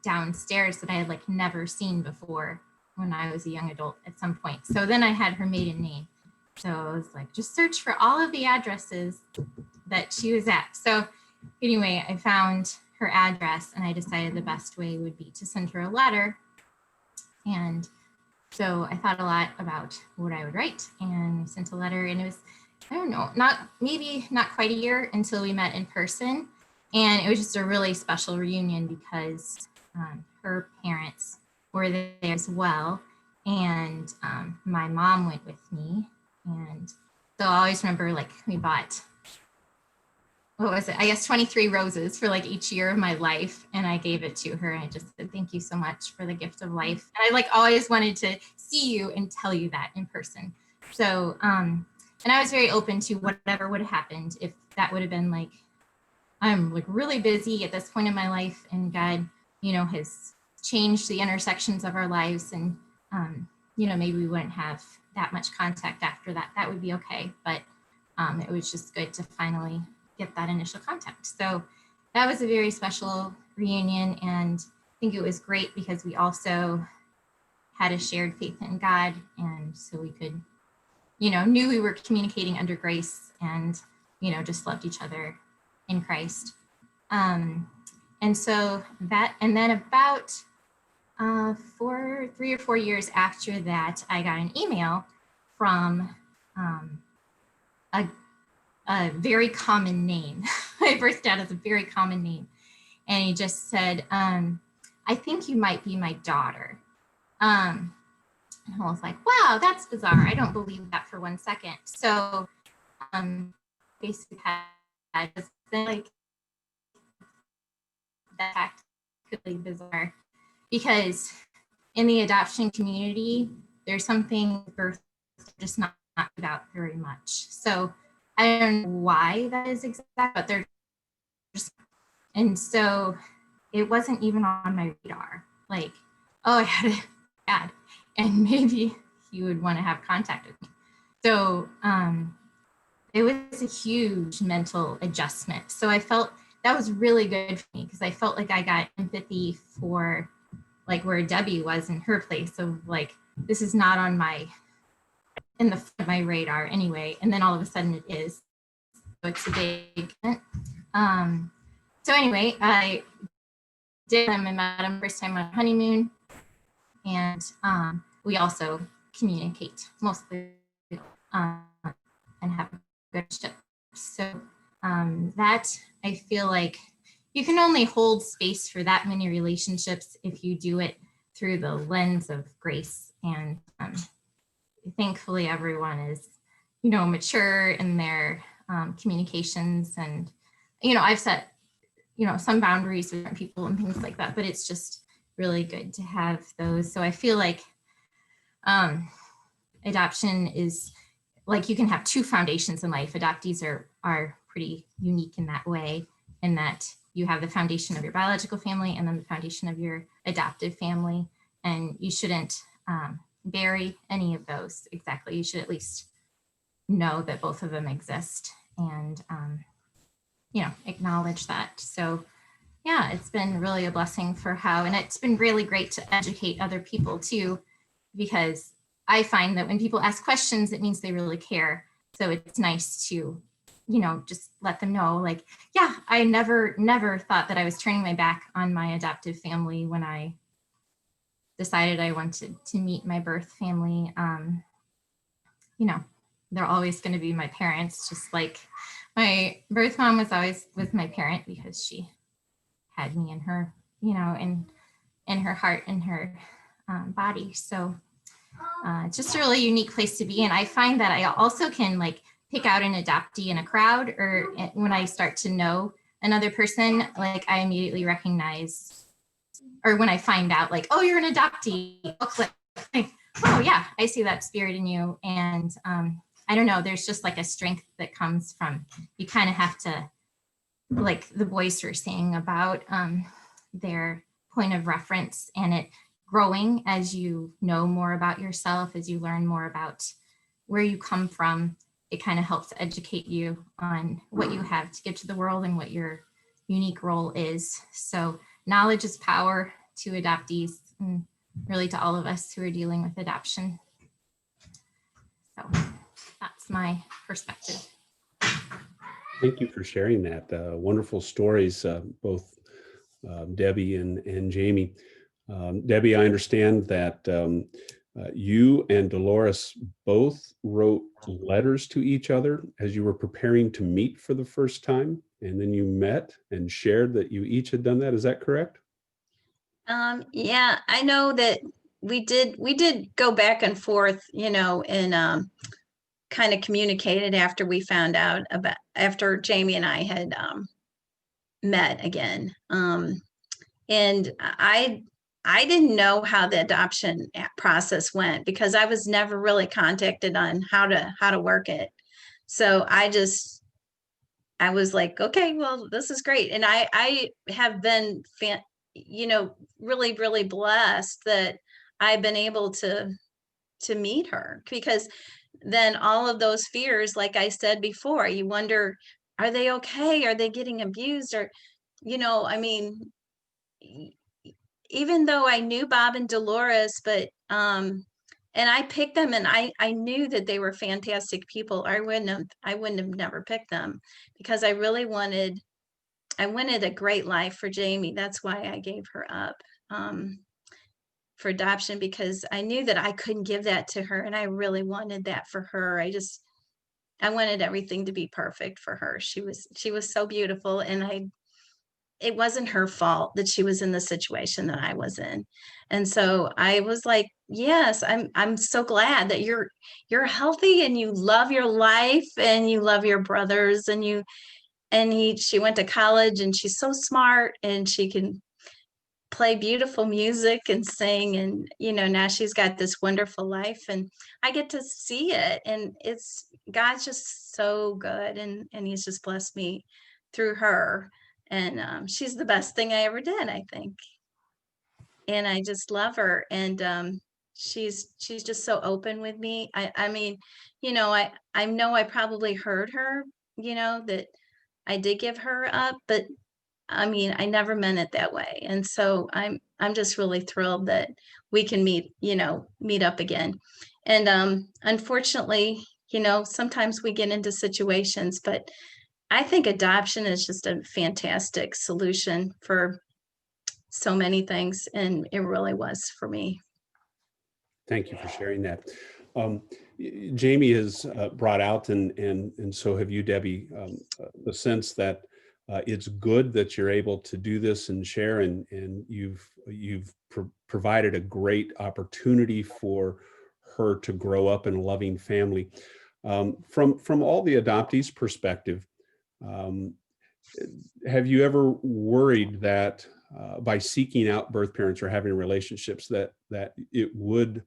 downstairs that I had like never seen before when I was a young adult at some point. So then I had her maiden name. So I was like, just search for all of the addresses that she was at. So anyway, I found her address, and I decided the best way would be to send her a letter. And so I thought a lot about what I would write, and sent a letter, and it was, I don't know, not quite a year until we met in person. And it was just a really special reunion because her parents were there as well. And my mom went with me. And so I always remember like we bought, what was it? I guess 23 roses for like each year of my life. And I gave it to her. And I just said, thank you so much for the gift of life. And I like always wanted to see you and tell you that in person. So, and I was very open to whatever would have happened if that would have been like, I'm like really busy at this point in my life, and God, has changed the intersections of our lives, and maybe we wouldn't have that much contact after that. That would be okay. But it was just good to finally get that initial contact. So that was a very special reunion, and I think it was great because we also had a shared faith in God, and so we could, knew we were communicating under grace, and just loved each other in Christ. And so that, and then about 3 or 4 years after that, I got an email from a very common name. My birth dad is a very common name. And he just said, I think you might be my daughter. And I was like, wow, that's bizarre. I don't believe that for 1 second. So basically had like that fact really bizarre, because in the adoption community, there's something birth just not about very much. So I don't know why that is exact, but they're just, and so it wasn't even on my radar. Like, oh, I had a dad, and maybe he would want to have contact with me. So it was a huge mental adjustment. So I felt that was really good for me, because I felt like I got empathy for like where Debbie was in her place of like, this is not on my, in the front of my radar anyway. And then all of a sudden it is. So it's a big, so anyway, I did him and met him first time on honeymoon. And we also communicate mostly and have a good relationship. So that I feel like you can only hold space for that many relationships if you do it through the lens of grace. And thankfully everyone is, you know, mature in their communications. And, you know, I've set, you know, some boundaries with different people and things like that, but it's just really good to have those. So I feel like adoption is like, you can have two foundations in life. Adoptees are pretty unique in that way, in that you have the foundation of your biological family and then the foundation of your adoptive family. And you shouldn't bury any of those. Exactly. You should at least know that both of them exist and, you know, acknowledge that. So yeah, it's been really a blessing for how, and it's been really great to educate other people too, because I find that when people ask questions, it means they really care. So it's nice to, you know, just let them know, like, yeah, I never thought that I was turning my back on my adoptive family when I decided I wanted to meet my birth family. You know, they're always going to be my parents, just like my birth mom was always with my parent, because she had me in her, you know, in her heart and her body. So it's just a really unique place to be. And I find that I also can like pick out an adoptee in a crowd, or when I start to know another person, like I immediately recognize, or when I find out like, oh, you're an adoptee, I'll click, like, oh yeah, I see that spirit in you. And I don't know, there's just like a strength that comes from, you kind of have to, like the boys were saying about their point of reference, and it growing as you know more about yourself, as you learn more about where you come from. It kind of helps educate you on what you have to give to the world and what your unique role is. So knowledge is power to adoptees, and really to all of us who are dealing with adoption. So that's my perspective. Thank you for sharing that. Wonderful stories, both Debbie and Jamie. Debbie, I understand that you and Dolores both wrote letters to each other as you were preparing to meet for the first time, and then you met and shared that you each had done that. Is that correct? Yeah, I know that we did go back and forth, you know, and kind of communicated after we found out about, after Jamie and I had met again. And I didn't know how the adoption process went, because I was never really contacted on how to work it. So I was like, okay, well, this is great. And I have been, you know, really, really blessed that I've been able to meet her, because then all of those fears, like I said before, you wonder, are they okay? Are they getting abused? Or, you know, I mean, even though I knew Bob and Dolores, but and I picked them, and I knew that they were fantastic people. I wouldn't have never picked them, because I really wanted a great life for Jamie. That's why I gave her up for adoption, because I knew that I couldn't give that to her, and I really wanted that for her. I wanted everything to be perfect for her. She was so beautiful, and it wasn't her fault that she was in the situation that I was in. And so I was like, yes, I'm so glad that you're healthy and you love your life and you love your brothers, and she went to college and she's so smart and she can play beautiful music and sing, and now she's got this wonderful life, and I get to see it, and God's just so good, and he's just blessed me through her, and she's the best thing I ever did, I think, and I just love her, and she's just so open with me. I mean, I know I probably hurt her, that I did give her up, but I mean, I never meant it that way. And so I'm just really thrilled that we can meet up again. And unfortunately, sometimes we get into situations, but I think adoption is just a fantastic solution for so many things. And it really was for me. Thank you for sharing that. Jamie has brought out, and so have you, Debbie, the sense that it's good that you're able to do this and share, and you've provided a great opportunity for her to grow up in a loving family. From all the adoptees' perspective, have you ever worried that by seeking out birth parents or having relationships that it would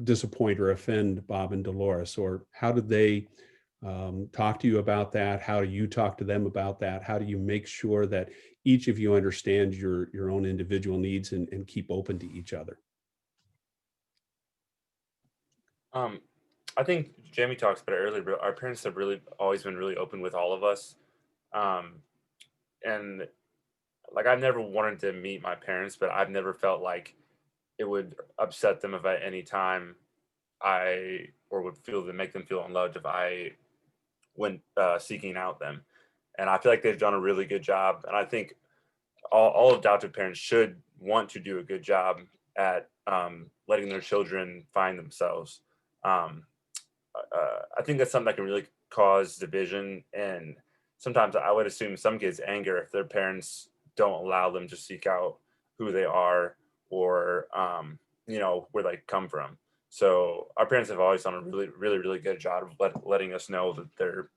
disappoint or offend Bob and Dolores? Or how did they talk to you about that? How do you talk to them about that? How do you make sure that each of you understands your own individual needs and keep open to each other? I think Jamie talks about it earlier, but our parents have really always been really open with all of us. And like, I've never wanted to meet my parents, but I've never felt like it would upset them if at any time would make them feel unloved if I went seeking out them. And I feel like they've done a really good job. And I think all adoptive parents should want to do a good job at letting their children find themselves. I think that's something that can really cause division. And sometimes I would assume some kids anger if their parents don't allow them to seek out who they are or, where they come from. So our parents have always done a really, really, really good job of letting us know that they're,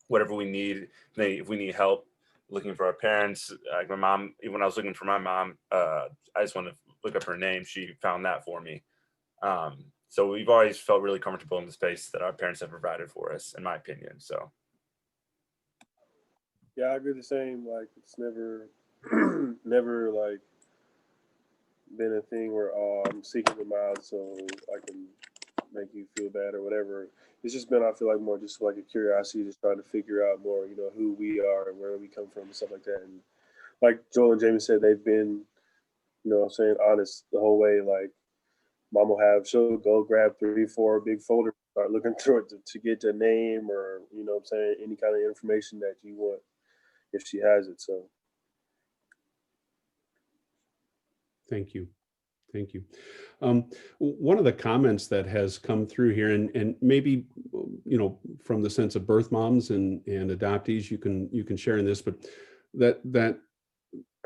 whatever we need, if we need help looking for our parents, like my mom, even when I was looking for my mom, I just wanted to look up her name. She found that for me. So we've always felt really comfortable in the space that our parents have provided for us, in my opinion. So. Yeah, I agree the same. Like, it's never, never like been a thing where, oh, I'm seeking them out so I can make you feel bad or whatever. It's just been, I feel like, more just like a curiosity, just trying to figure out more, who we are and where we come from and stuff like that. And like Joel and Jamie said, they've been, saying honest the whole way. Like, mom she'll go grab 3-4 big folders, start looking through it to get the name or, any kind of information that you want if she has it. So. Thank you. Thank you. One of the comments that has come through here, and maybe, from the sense of birth moms and adoptees, you can share in this, but that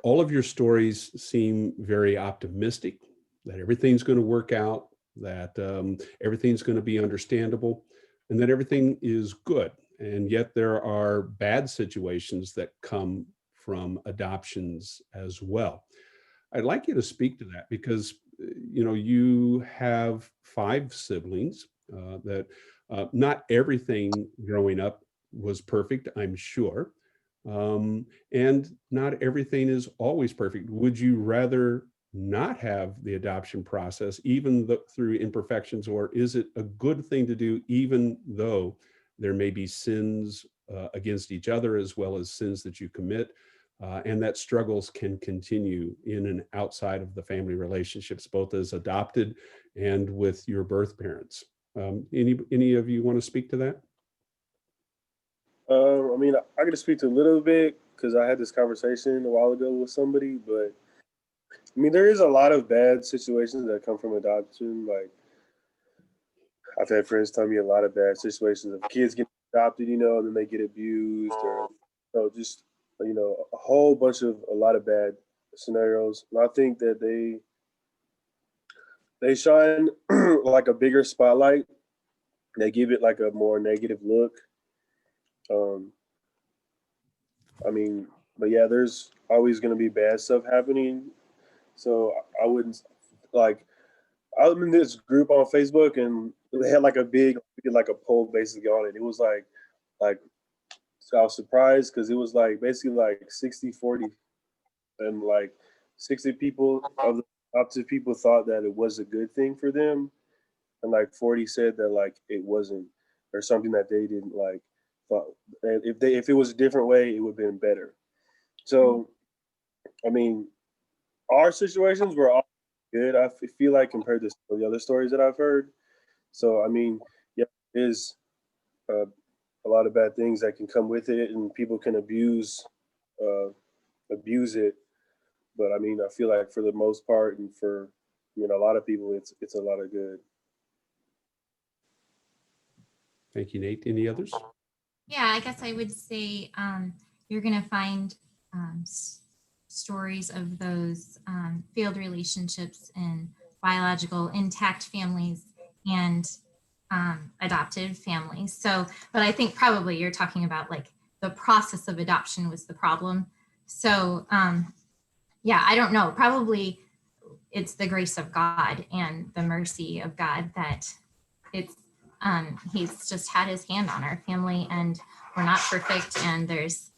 all of your stories seem very optimistic, that everything's going to work out, that everything's going to be understandable, and that everything is good. And yet there are bad situations that come from adoptions as well. I'd like you to speak to that because, you have 5 siblings, that not everything growing up was perfect, I'm sure. And not everything is always perfect. Would you rather not have the adoption process, even through imperfections, or is it a good thing to do, even though there may be sins against each other, as well as sins that you commit, and that struggles can continue in and outside of the family relationships, both as adopted and with your birth parents? Any of you want to speak to that? I mean, I got to speak to a little bit because I had this conversation a while ago with somebody, but I mean, there is a lot of bad situations that come from adoption. Like, I've had friends tell me a lot of bad situations of kids getting adopted, you know, and then they get abused, or just a whole bunch of a lot of bad scenarios. And I think that they shine like a bigger spotlight. They give it like a more negative look. I mean, but yeah, there's always going to be bad stuff happening. So I wouldn't like. I'm in this group on Facebook, and they had like we did like a poll basically on it. It was like so I was surprised because it was like basically like 60-40, and like 60 people of the opposite people thought that it was a good thing for them, and like 40 said that like it wasn't, or something that they didn't like thought. And if it was a different way, it would have been better. So I mean, our situations were all good. I feel like compared to some of the other stories that I've heard. So I mean, yeah, there's a lot of bad things that can come with it, and people can abuse it. But I mean, I feel like for the most part, and for a lot of people, it's a lot of good. Thank you, Nate. Any others? Yeah, I guess I would say you're going to find stories of those failed relationships and biological intact families and adopted families. So, but I think probably you're talking about like the process of adoption was the problem. So, yeah, I don't know. Probably it's the grace of God and the mercy of God that it's he's just had his hand on our family, and we're not perfect, and there's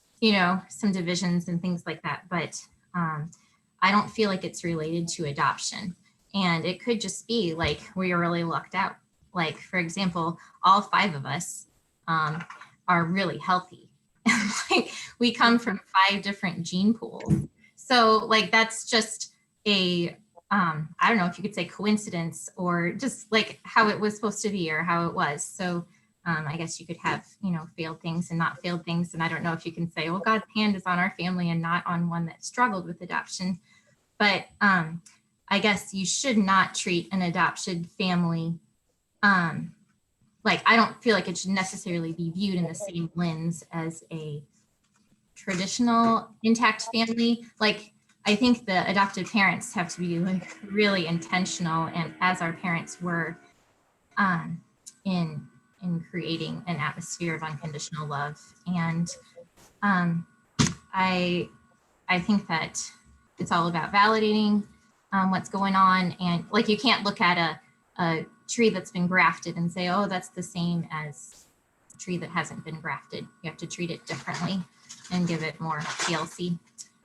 some divisions and things like that, but I don't feel like it's related to adoption. And it could just be like we are really lucked out. Like, for example, all 5 of us are really healthy. Like, we come from 5 different gene pools. So like that's just a I don't know if you could say coincidence, or just like how it was supposed to be or how it was. So I guess you could have, failed things and not failed things. And I don't know if you can say, well, God's hand is on our family and not on one that struggled with adoption. But I guess you should not treat an adopted family. Like, I don't feel like it should necessarily be viewed in the same lens as a traditional intact family. Like, I think the adopted parents have to be like really intentional, and as our parents were in creating an atmosphere of unconditional love. And I think that it's all about validating what's going on. And like, you can't look at a tree that's been grafted and say, oh, that's the same as a tree that hasn't been grafted. You have to treat it differently and give it more TLC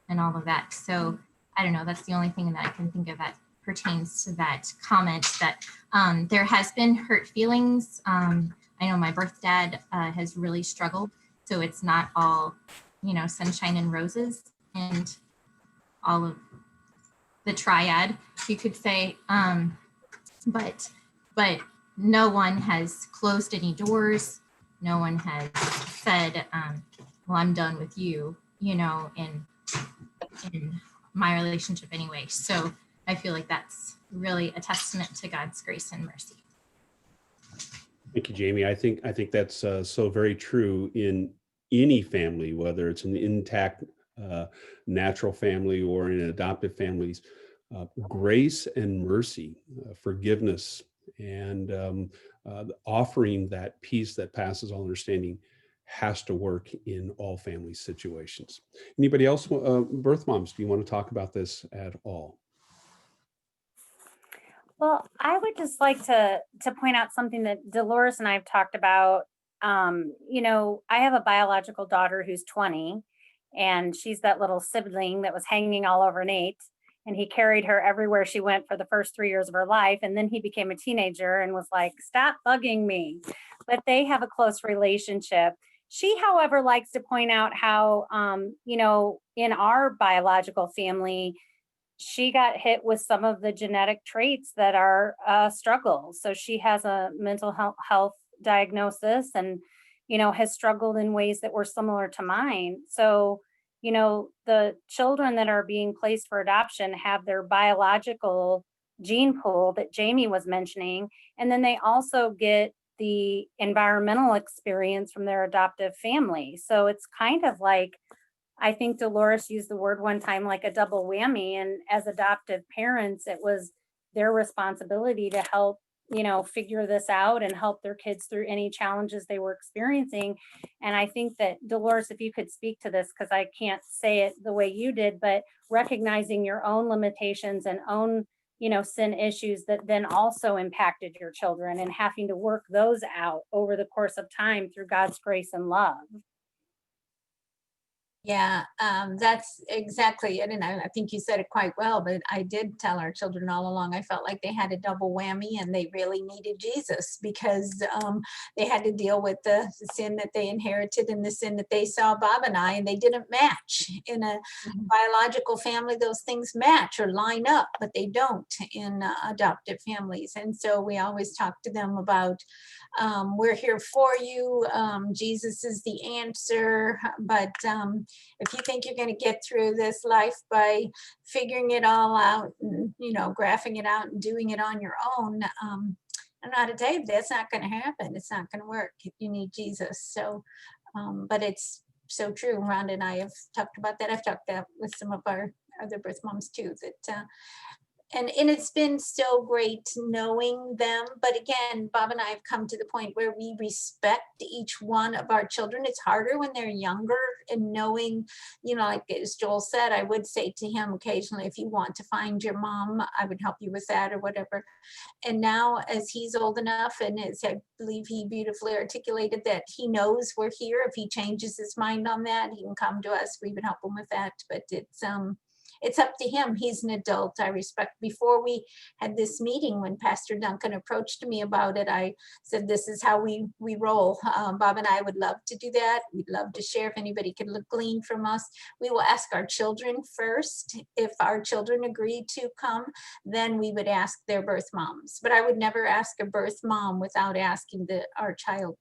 and all of that. So I don't know, that's the only thing that I can think of that pertains to that comment, that there has been hurt feelings. I know my birth dad has really struggled. So it's not all, sunshine and roses and all of the triad, you could say. But no one has closed any doors. No one has said, well, I'm done with you, in my relationship anyway. So I feel like that's really a testament to God's grace and mercy. Thank you, Jamie. I think that's so very true in any family, whether it's an intact natural family or in adoptive families. Grace and mercy, forgiveness, and offering that peace that passes all understanding has to work in all family situations. Anybody else, birth moms, do you want to talk about this at all? Well, I would just like to point out something that Dolores and I have talked about. I have a biological daughter who's 20, and she's that little sibling that was hanging all over Nate, and he carried her everywhere she went for the first 3 years of her life. And then he became a teenager and was like, stop bugging me. But they have a close relationship. She, however, likes to point out how, in our biological family, she got hit with some of the genetic traits that are a struggle. So she has a mental health diagnosis and, has struggled in ways that were similar to mine. So, the children that are being placed for adoption have their biological gene pool that Jamie was mentioning. And then they also get the environmental experience from their adoptive family. So it's kind of like, I think Dolores used the word one time, like a double whammy. And as adoptive parents, it was their responsibility to help, figure this out and help their kids through any challenges they were experiencing. And I think that, Dolores, if you could speak to this, because I can't say it the way you did, but recognizing your own limitations and own, sin issues that then also impacted your children, and having to work those out over the course of time through God's grace and love. Yeah, that's exactly it. And I think you said it quite well, but I did tell our children all along, I felt like they had a double whammy and they really needed Jesus, because they had to deal with the sin that they inherited and the sin that they saw Bob and I, and they didn't match. In a biological family, those things match or line up, but they don't in adoptive families. And so we always talk to them about, we're here for you. Jesus is the answer, but if you think you're going to get through this life by figuring it all out, and, graphing it out and doing it on your own, I'm not a Dave, that's not going to happen. It's not going to work. You need Jesus. So, but it's so true. Rhonda and I have talked about that. I've talked that with some of our other birth moms too, that and it's been so great knowing them. But again, Bob and I have come to the point where we respect each one of our children. It's harder when they're younger, and knowing, like as Joel said, I would say to him occasionally, if you want to find your mom, I would help you with that or whatever. And now as he's old enough, and as I believe he beautifully articulated, that he knows we're here. If he changes his mind on that, he can come to us. We would help him with that. But it's up to him. He's an adult. I respect. Before we had this meeting, when Pastor Duncan approached me about it, I said, this is how we roll. Bob and I would love to do that. We'd love to share. If anybody could glean from us, we will ask our children first. If our children agree to come, then we would ask their birth moms. But I would never ask a birth mom without asking our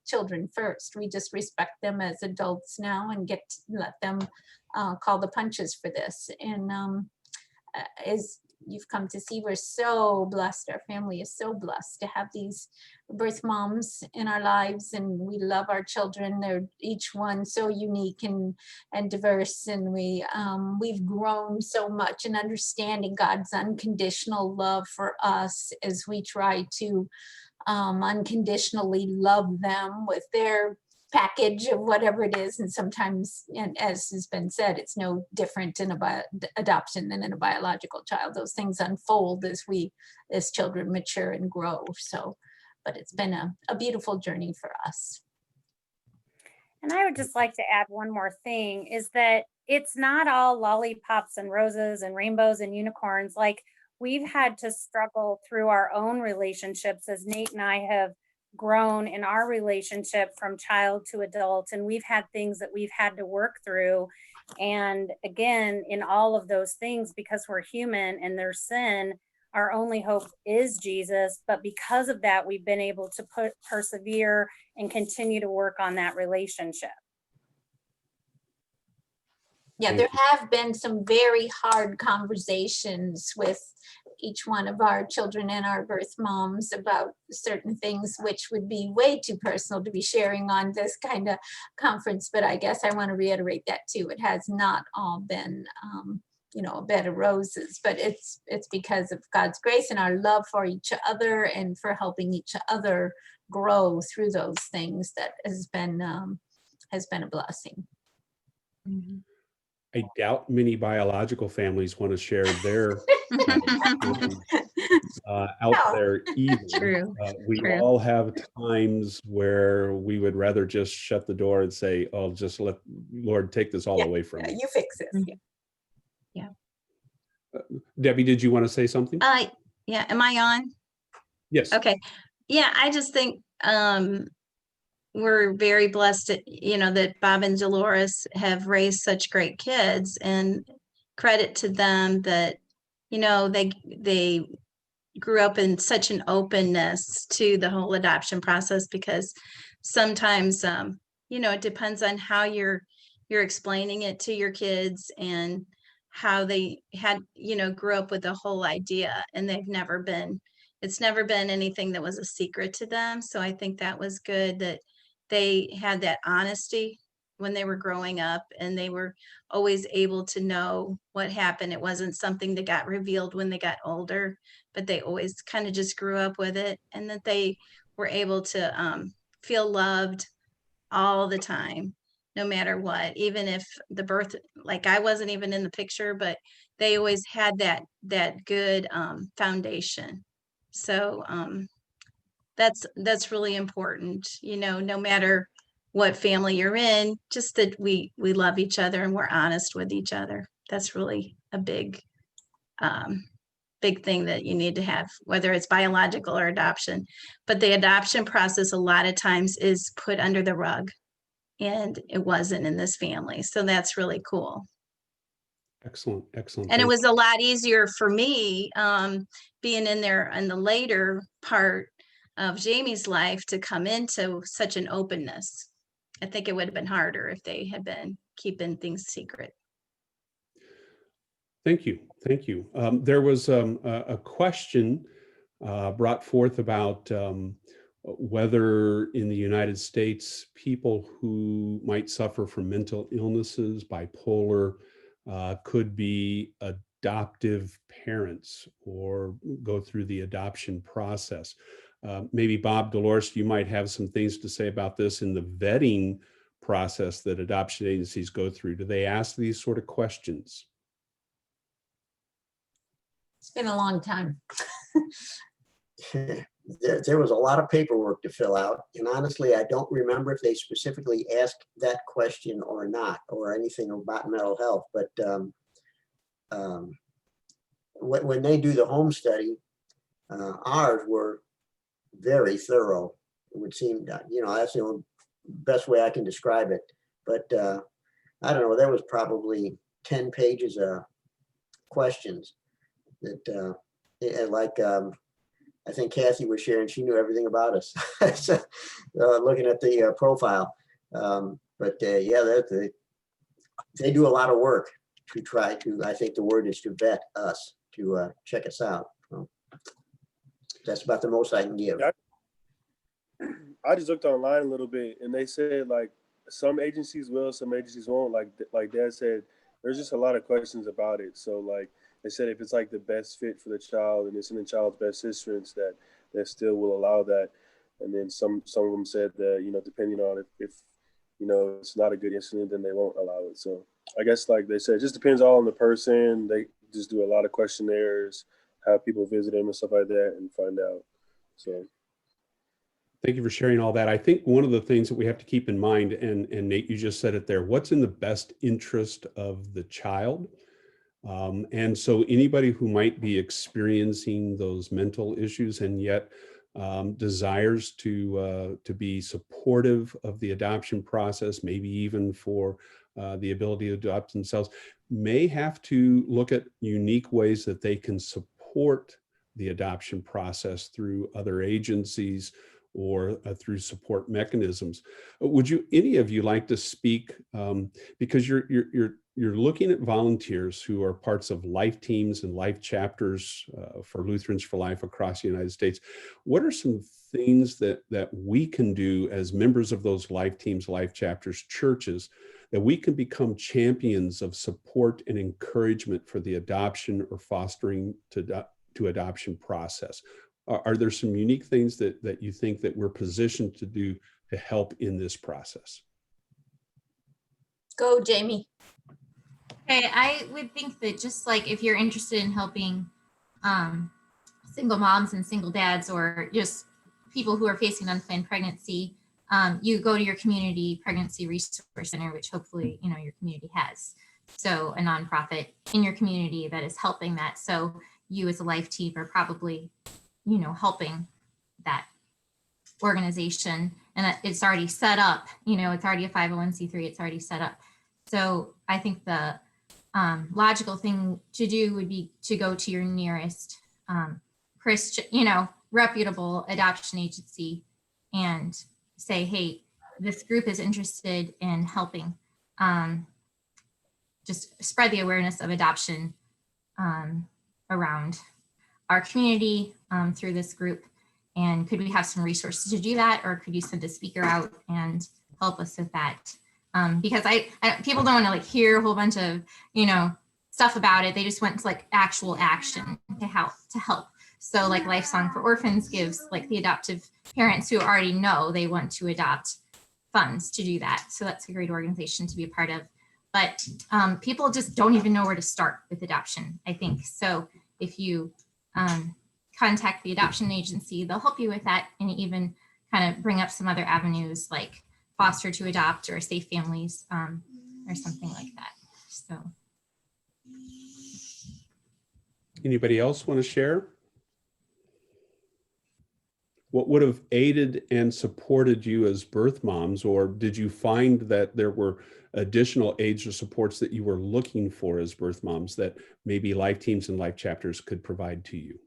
children first. We just respect them as adults now and get to let them call the punches for this. And as you've come to see, we're so blessed. Our family is so blessed to have these birth moms in our lives, and we love our children. They're each one so unique and diverse, and we've grown so much in understanding God's unconditional love for us as we try to unconditionally love them with their package of whatever it is. And sometimes, and as has been said, it's no different in adoption than in a biological child. Those things unfold as children mature and grow. So, but it's been a beautiful journey for us. And I would just like to add one more thing, is that it's not all lollipops and roses and rainbows and unicorns. Like, we've had to struggle through our own relationships, as Nate and I have grown in our relationship from child to adult, and we've had things that we've had to work through. And again, in all of those things, because we're human and there's sin, our only hope is Jesus. But because of that, we've been able to persevere and continue to work on that relationship. Yeah, there have been some very hard conversations with each one of our children and our birth moms about certain things, which would be way too personal to be sharing on this kind of conference. But I guess I want to reiterate that too. It has not all been, a bed of roses, but it's because of God's grace and our love for each other and for helping each other grow through those things that has been a blessing. Mm-hmm. I doubt many biological families want to share their out there either. True. We True. all have times where we would rather just shut the door and say, "Oh, just let Lord take this all away from me." You fix this. Mhm. Yeah. Debbie, did you want to say something? Yeah. Am I on? Yes. Okay. Yeah, I just think we're very blessed that, that Bob and Dolores have raised such great kids, and credit to them that, they grew up in such an openness to the whole adoption process, because sometimes, it depends on how you're explaining it to your kids and how they had, grew up with the whole idea, and it's never been anything that was a secret to them. So I think that was good that they had that honesty when they were growing up, and they were always able to know what happened. It wasn't something that got revealed when they got older, but they always kind of just grew up with it, and that they were able to feel loved all the time, no matter what. Even if the birth, like I wasn't even in the picture, but they always had that good foundation. So that's really important, no matter what family you're in, just that we love each other and we're honest with each other. That's really a big thing that you need to have, whether it's biological or adoption. But the adoption process a lot of times is put under the rug, and it wasn't in this family. So that's really cool. Excellent, excellent. And it Thank was a lot easier for me being in there in the later part of Jamie's life to come into such an openness. I think it would have been harder if they had been keeping things secret. Thank you. Thank you. There was a question brought forth about whether in the United States, people who might suffer from mental illnesses, bipolar, could be adoptive parents or go through the adoption process. Maybe Bob, Dolores, you might have some things to say about this in the vetting process that adoption agencies go through. Do they ask these sort of questions? It's been a long time. There was a lot of paperwork to fill out, and honestly, I don't remember if they specifically asked that question or not, or anything about mental health. But when they do the home study, ours were very thorough. It would seem that, that's the only best way I can describe it. But I don't know, there was probably 10 pages of questions that I think Kathy was sharing, she knew everything about us. So, looking at the profile. But yeah, they do a lot of work to try to, I think the word is to vet us, to check us out. So that's about the most I can give. I just looked online a little bit, and they said like some agencies will, some agencies won't. Like Dad said, there's just a lot of questions about it. So like they said, if it's like the best fit for the child and it's in the child's best interest, that they still will allow that. And then some of them said that, depending on if it's not a good incident, then they won't allow it. So I guess like they said, it just depends all on the person. They just do a lot of questionnaires, have people visit them and stuff like that and find out. So. Thank you for sharing all that. I think one of the things that we have to keep in mind, and Nate, you just said it there, what's in the best interest of the child? And so anybody who might be experiencing those mental issues and yet desires to be supportive of the adoption process, maybe even for the ability to adopt themselves, may have to look at unique ways that they can support the adoption process through other agencies or through support mechanisms. Would any of you like to speak, because you're looking at volunteers who are parts of life teams and life chapters for Lutherans for Life across the United States. What are some things that we can do as members of those life teams, life chapters, churches, that we can become champions of support and encouragement for the adoption or fostering to adoption process? Are there some unique things that you think that we're positioned to do to help in this process? Go, Jamie. Okay, I would think that just like if you're interested in helping single moms and single dads, or just people who are facing unplanned pregnancy, you go to your community pregnancy resource center, which hopefully your community has. So a nonprofit in your community that is helping that. So you as a life team are probably helping that organization, and it's already set up, it's already a 501c3, it's already set up. So I think the logical thing to do would be to go to your nearest Christian, reputable adoption agency and say, hey, this group is interested in helping just spread the awareness of adoption around our community through this group. And could we have some resources to do that, or could you send a speaker out and help us with that? Because people don't want to like hear a whole bunch of, you know, stuff about it. They just want to like actual action to help. So like Life Song for Orphans gives like the adoptive parents who already know they want to adopt funds to do that. So that's a great organization to be a part of. But people just don't even know where to start with adoption, I think. So if you contact the adoption agency, they'll help you with that, and even kind of bring up some other avenues like foster to adopt or safe families or something like that. So Anybody else want to share? What would have aided and supported you as birth moms, or did you find that there were additional aids or supports that you were looking for as birth moms that maybe Life Teams and Life Chapters could provide to you?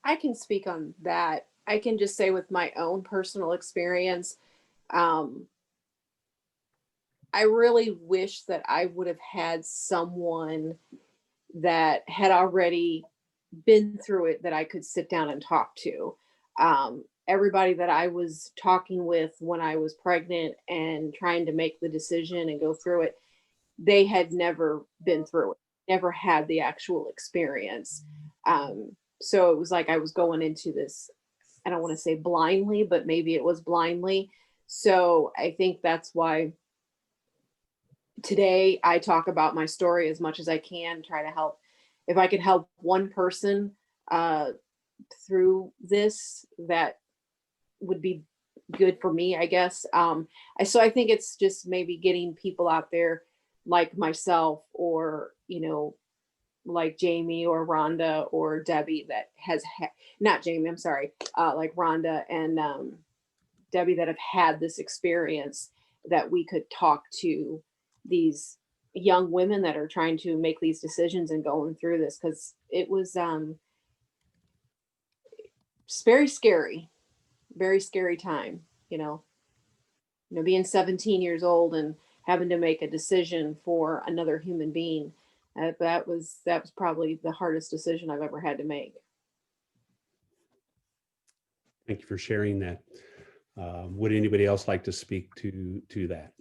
I can speak on that. I can just say with my own personal experience, I really wish that I would have had someone that had already been through it that I could sit down and talk to. Everybody that I was talking with when I was pregnant and trying to make the decision and go through it, they had never been through it, never had the actual experience. So it was like I was going into this, I don't want to say blindly, but maybe it was blindly. So I think that's why today I talk about my story as much as I can, try to help. If I could help one person through this, that would be good for me, I guess. So I think it's just maybe getting people out there like myself, or, you know, like Jamie or Rhonda or Debbie that has, not Jamie, I'm sorry, like Rhonda and Debbie that have had this experience, that we could talk to these young women that are trying to make these decisions and going through this, because it was it's very scary time, you know, being 17 years old and having to make a decision for another human being. That was probably the hardest decision I've ever had to make. Thank you for sharing that. Would anybody else like to speak to that?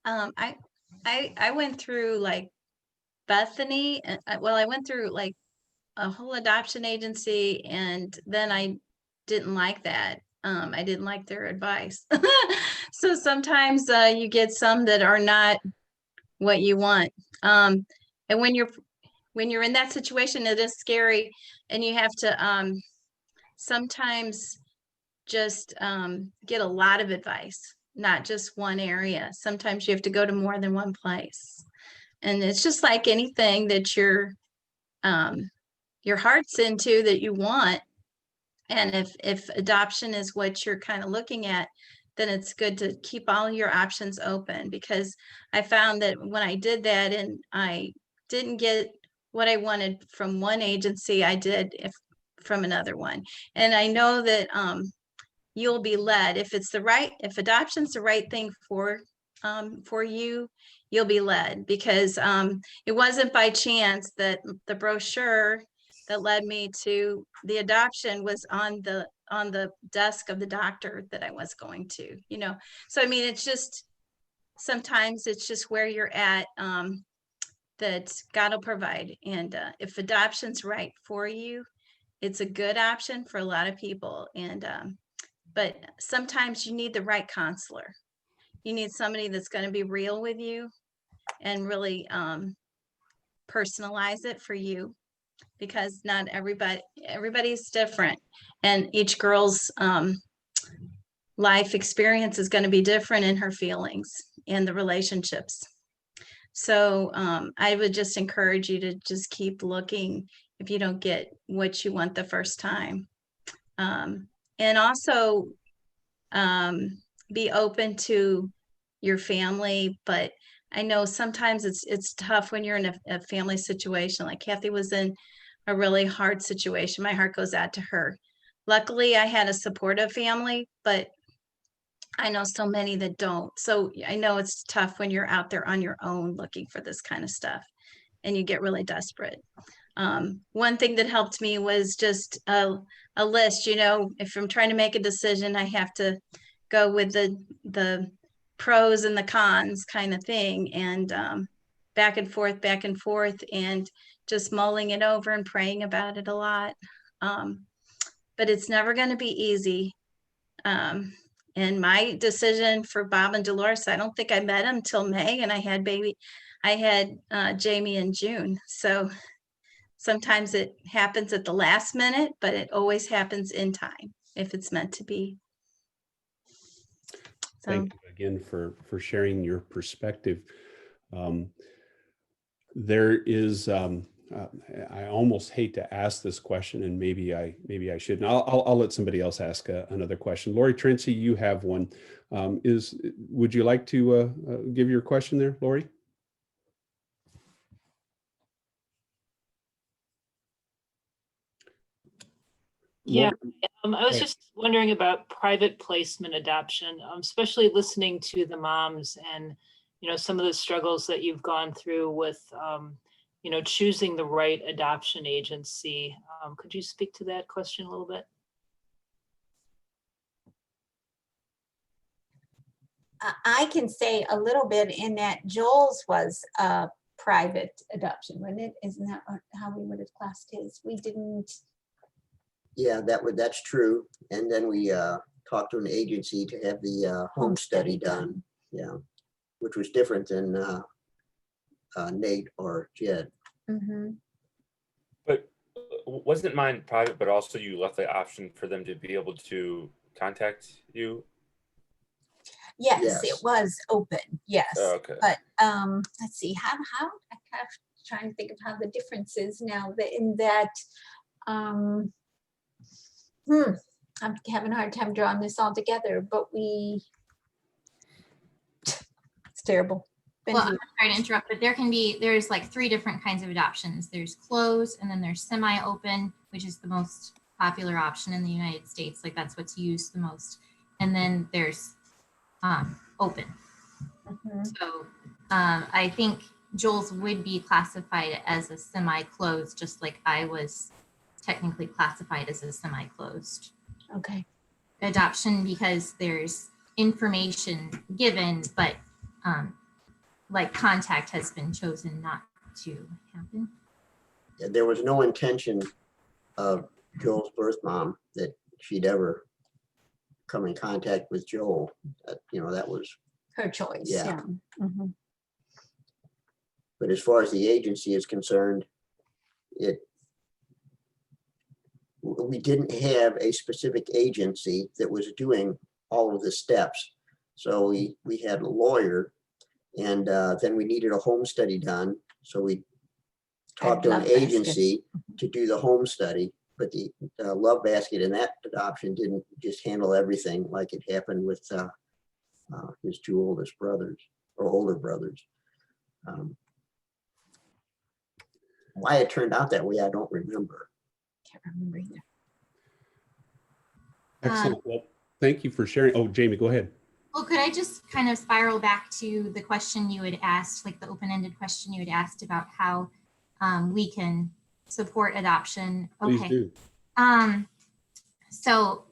I went through like Bethany. Well, I went through like a whole adoption agency, and then I didn't like that. I didn't like their advice. So sometimes you get some that are not what you want. And when you're in that situation, it is scary, and you have to sometimes just get a lot of advice, not just one area. Sometimes you have to go to more than one place. And it's just like anything that your heart's into that you want. And if adoption is what you're kind of looking at, then it's good to keep all your options open, because I found that when I did that and I didn't get what I wanted from one agency, I did from another one. And I know that you'll be led. If adoption's the right thing for you, you'll be led, because it wasn't by chance that the brochure that led me to the adoption was on the desk of the doctor that I was going to, you know. So I mean, it's just, sometimes it's just where you're at, that God will provide. And if adoption's right for you, it's a good option for a lot of people. And but sometimes you need the right counselor. You need somebody that's going to be real with you and really personalize it for you, because not everybody's different, and each girl's life experience is going to be different in her feelings and the relationships. So I would just encourage you to just keep looking if you don't get what you want the first time. And also be open to your family. But I know sometimes it's tough when you're in a family situation. Like Kathy was in a really hard situation. My heart goes out to her. Luckily, I had a supportive family, but I know so many that don't. So I know it's tough when you're out there on your own looking for this kind of stuff and you get really desperate. One thing that helped me was just a list. If I'm trying to make a decision, I have to go with the pros and the cons kind of thing, and back and forth, and just mulling it over and praying about it a lot. But it's never going to be easy. And my decision for Bob and Dolores, I don't think I met them till May, and I had Jamie in June. So sometimes it happens at the last minute, but it always happens in time if it's meant to be. So Thank you again for sharing your perspective. There is, I almost hate to ask this question, and maybe I shouldn't. I'll let somebody else ask another question. Lori Trincy, you have one. Would you like to give your question there, Lori? Yeah, I was Right. just wondering about private placement adoption, especially listening to the moms and, some of the struggles that you've gone through with, choosing the right adoption agency. Could you speak to that question a little bit? I can say a little bit in that Joel's was a private adoption, wasn't it? Isn't that how we would have classed his? We didn't. Yeah, that's true. And then we talked to an agency to have the home study done. Yeah, which was different than Nate or Jed. Mm-hmm. But wasn't mine private, but also you left the option for them to be able to contact you? Yes, it was open. Yes. Oh, okay. But let's see, how I kind of trying to think of how the difference is now that in that I'm having a hard time drawing this all together, but it's terrible. Well, I'm sorry to interrupt, but there's like 3 different kinds of adoptions. There's closed, and then there's semi-open, which is the most popular option in the United States. Like that's what's used the most. And then there's open. Mm-hmm. So I think Joel's would be classified as a semi-closed, just like I was technically classified as a semi-closed adoption, because there's information given, but like contact has been chosen not to happen. There was no intention of Joel's birth mom that she'd ever come in contact with Joel. That was her choice. Yeah. Mm-hmm. But as far as the agency is concerned, we didn't have a specific agency that was doing all of the steps. So we had a lawyer, and then we needed a home study done. So we talked to an agency to do the home study, but the Love Basket in that adoption didn't just handle everything like it happened with his 2 oldest brothers or older brothers. Why it turned out that way, I don't remember. Can't remember either. Excellent. Well, thank you for sharing. Oh, Jamie, go ahead. Well, could I just kind of spiral back to the question you had asked, like the open-ended question you had asked about how we can support adoption? Okay. Please do. So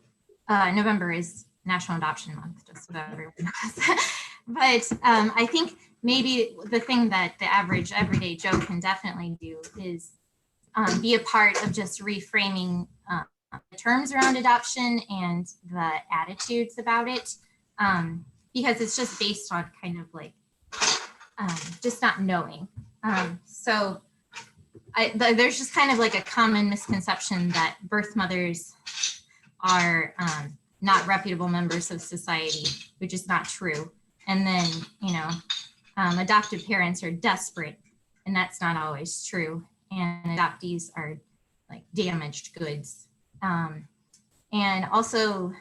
November is National Adoption Month, just so that everyone knows. But I think maybe the thing that the average everyday Joe can definitely do is be a part of just reframing the terms around adoption and the attitudes about it, because it's just based on kind of like just not knowing. So there's just kind of like a common misconception that birth mothers are not reputable members of society, which is not true. And then, adoptive parents are desperate, and that's not always true. And adoptees are like damaged goods. And also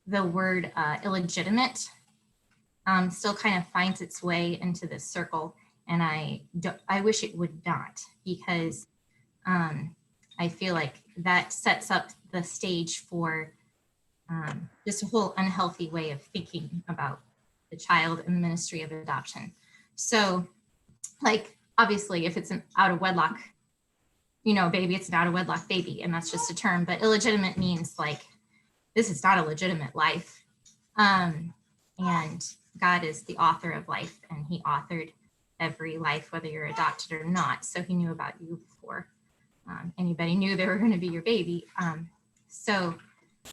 the word illegitimate still kind of finds its way into this circle. And I wish it would not, because I feel like that sets up the stage for just a whole unhealthy way of thinking about the child and the ministry of adoption. So, like, obviously, if it's an out of wedlock, baby, it's an out of wedlock baby, and that's just a term. But illegitimate means like, this is not a legitimate life. And God is the author of life, and he authored every life, whether you're adopted or not. So he knew about you before anybody knew they were going to be your baby. So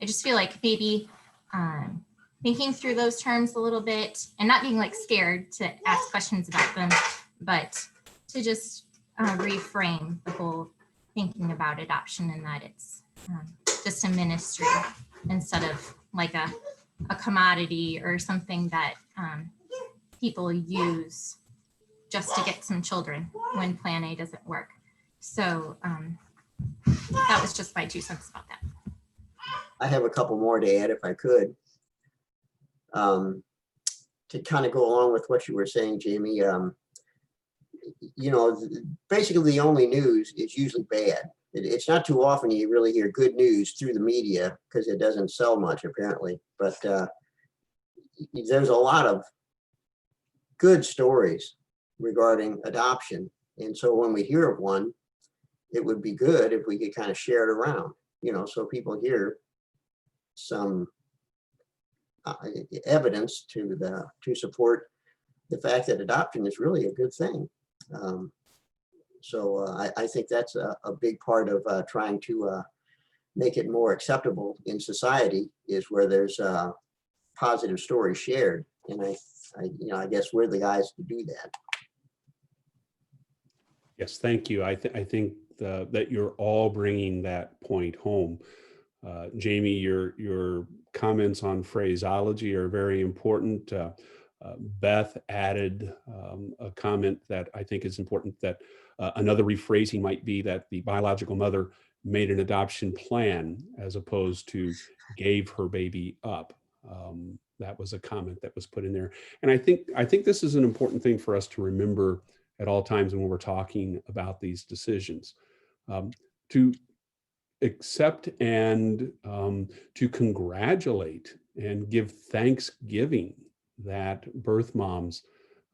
I just feel like maybe thinking through those terms a little bit and not being like scared to ask questions about them, but to just reframe the whole thinking about adoption, and that it's just a ministry instead of like a commodity or something that people use just to get some children when plan A doesn't work. So that was just my 2 cents about that. I have a couple more to add if I could. To kind of go along with what you were saying, Jamie, basically the only news is usually bad. It's not too often you really hear good news through the media because it doesn't sell much apparently, but there's a lot of good stories regarding adoption. And so when we hear of one, it would be good if we could kind of share it around, so people hear some evidence to support the fact that adoption is really a good thing. So I think that's a big part of trying to make it more acceptable in society, is where there's positive stories shared. And I guess we're the guys to do that. Yes, thank you. I think that you're all bringing that point home. Jamie, your comments on phraseology are very important. Beth added a comment that I think is important, that another rephrasing might be that the biological mother made an adoption plan as opposed to gave her baby up. That was a comment that was put in there. And I think this is an important thing for us to remember at all times when we're talking about these decisions. To accept and to congratulate and give thanksgiving that birth moms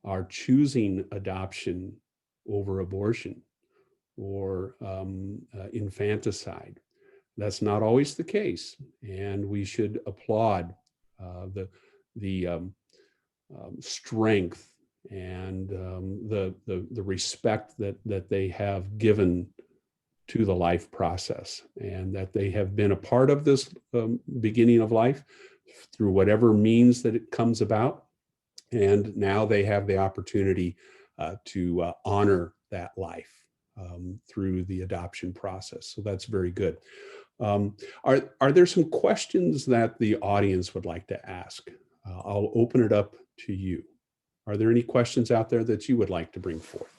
are choosing adoption over abortion or infanticide. That's not always the case, and we should applaud the strength and the respect that they have given to the life process, and that they have been a part of this beginning of life through whatever means that it comes about. And now they have the opportunity to honor that life through the adoption process. So that's very good. Are there some questions that the audience would like to ask? I'll open it up to you. Are there any questions out there that you would like to bring forth?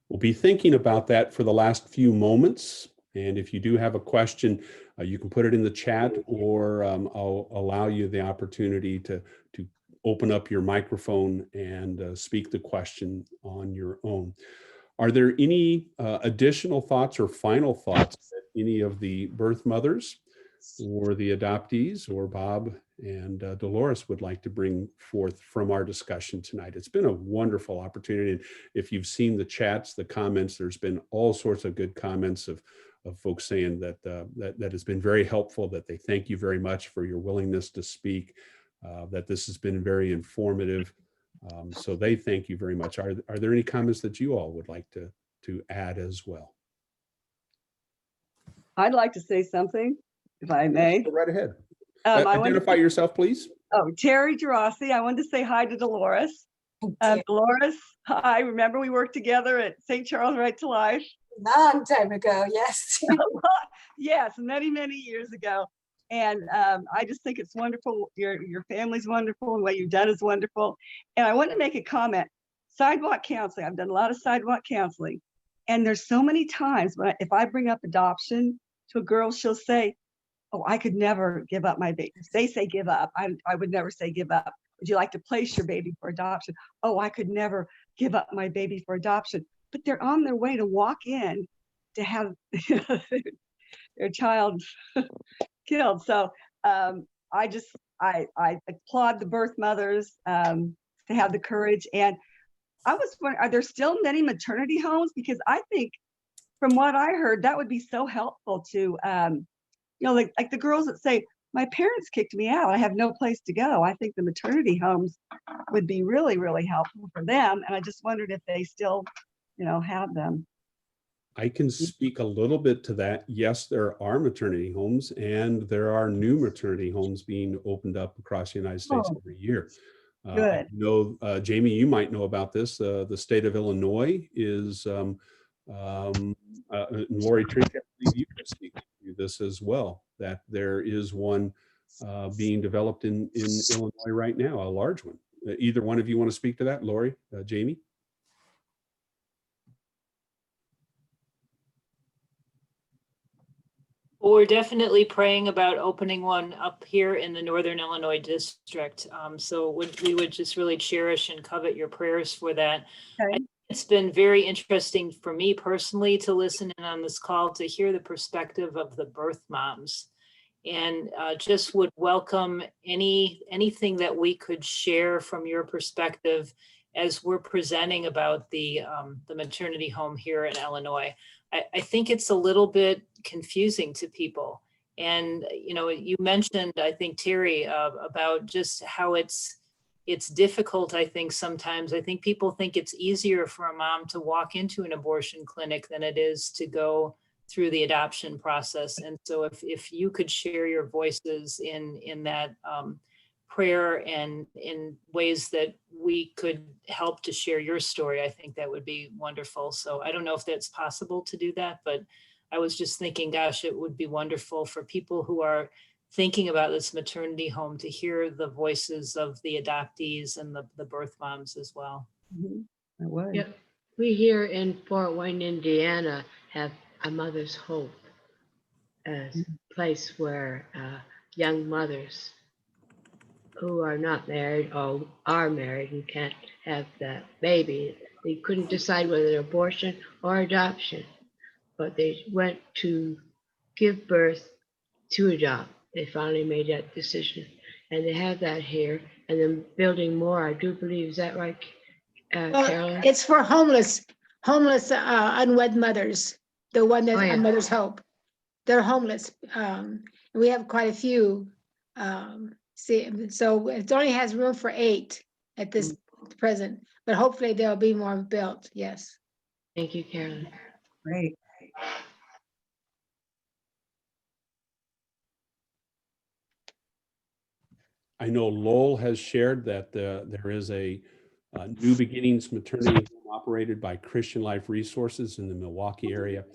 We'll be thinking about that for the last few moments. And if you do have a question, you can put it in the chat, or I'll allow you the opportunity to open up your microphone and speak the question on your own. Are there any additional thoughts or final thoughts that any of the birth mothers or the adoptees or Bob and Dolores would like to bring forth from our discussion tonight? It's been a wonderful opportunity. And if you've seen the chats, the comments, there's been all sorts of good comments of folks saying that that has been very helpful, that they thank you very much for your willingness to speak, that this has been very informative. So they thank you very much. Are there any comments that you all would like to add as well? I'd like to say something, if I may. Go right ahead. Identify yourself, please. Oh, Terry Gerasi. I wanted to say hi to Dolores. Dolores, hi. Remember we worked together at St. Charles Right to Life? Long time ago, yes. Yes, many, many years ago. And I just think it's wonderful. Your family's wonderful, and what you've done is wonderful. And I want to make a comment. Sidewalk counseling. I've done a lot of sidewalk counseling. And there's so many times when if I bring up adoption to a girl, she'll say, oh, I could never give up my baby. If they say give up, I would never say give up. Would you like to place your baby for adoption? Oh, I could never give up my baby for adoption, but they're on their way to walk in to have their child killed. So I applaud the birth mothers to have the courage. And I was wondering, are there still many maternity homes? Because I think from what I heard, that would be so helpful to, like the girls that say, my parents kicked me out, I have no place to go. I think the maternity homes would be really, really helpful for them. And I just wondered if they still, have them. I can speak a little bit to that. Yes, there are maternity homes, and there are new maternity homes being opened up across the United States every year. Good. Jamie, you might know about this. The state of Illinois is, Lori Tree, I believe you can speak to this as well, that there is one being developed in Illinois right now, a large one. Either one of you want to speak to that? Lori, Jamie? Well, we're definitely praying about opening one up here in the Northern Illinois district. So we would just really cherish and covet your prayers for that. Okay. It's been very interesting for me personally to listen in on this call, to hear the perspective of the birth moms, and just would welcome anything that we could share from your perspective as we're presenting about the maternity home here in Illinois. I think it's a little bit confusing to people. And, you mentioned, I think, Terry, about just how it's difficult. I think sometimes, I think people think it's easier for a mom to walk into an abortion clinic than it is to go through the adoption process. And so if you could share your voices in that prayer and in ways that we could help to share your story, I think that would be wonderful. So I don't know if that's possible to do that, but I was just thinking, gosh, it would be wonderful for people who are thinking about this maternity home to hear the voices of the adoptees and the birth moms as well. I would. Yep. We here in Fort Wayne, Indiana, have a Mother's Hope, a place where young mothers who are not married or are married and can't have the baby, they couldn't decide whether abortion or adoption, but they went to give birth to adopt. They finally made that decision, and they have that here, and then building more, I do believe. Is that right, Carolyn? It's for homeless unwed mothers, the one that yeah. Mother's Hope. They're homeless. We have quite a few. So it only has room for 8 at this present, but hopefully there'll be more built. Yes. Thank you, Carolyn. Great. I know Lowell has shared that there is a New Beginnings maternity home operated by Christian Life Resources in the Milwaukee area.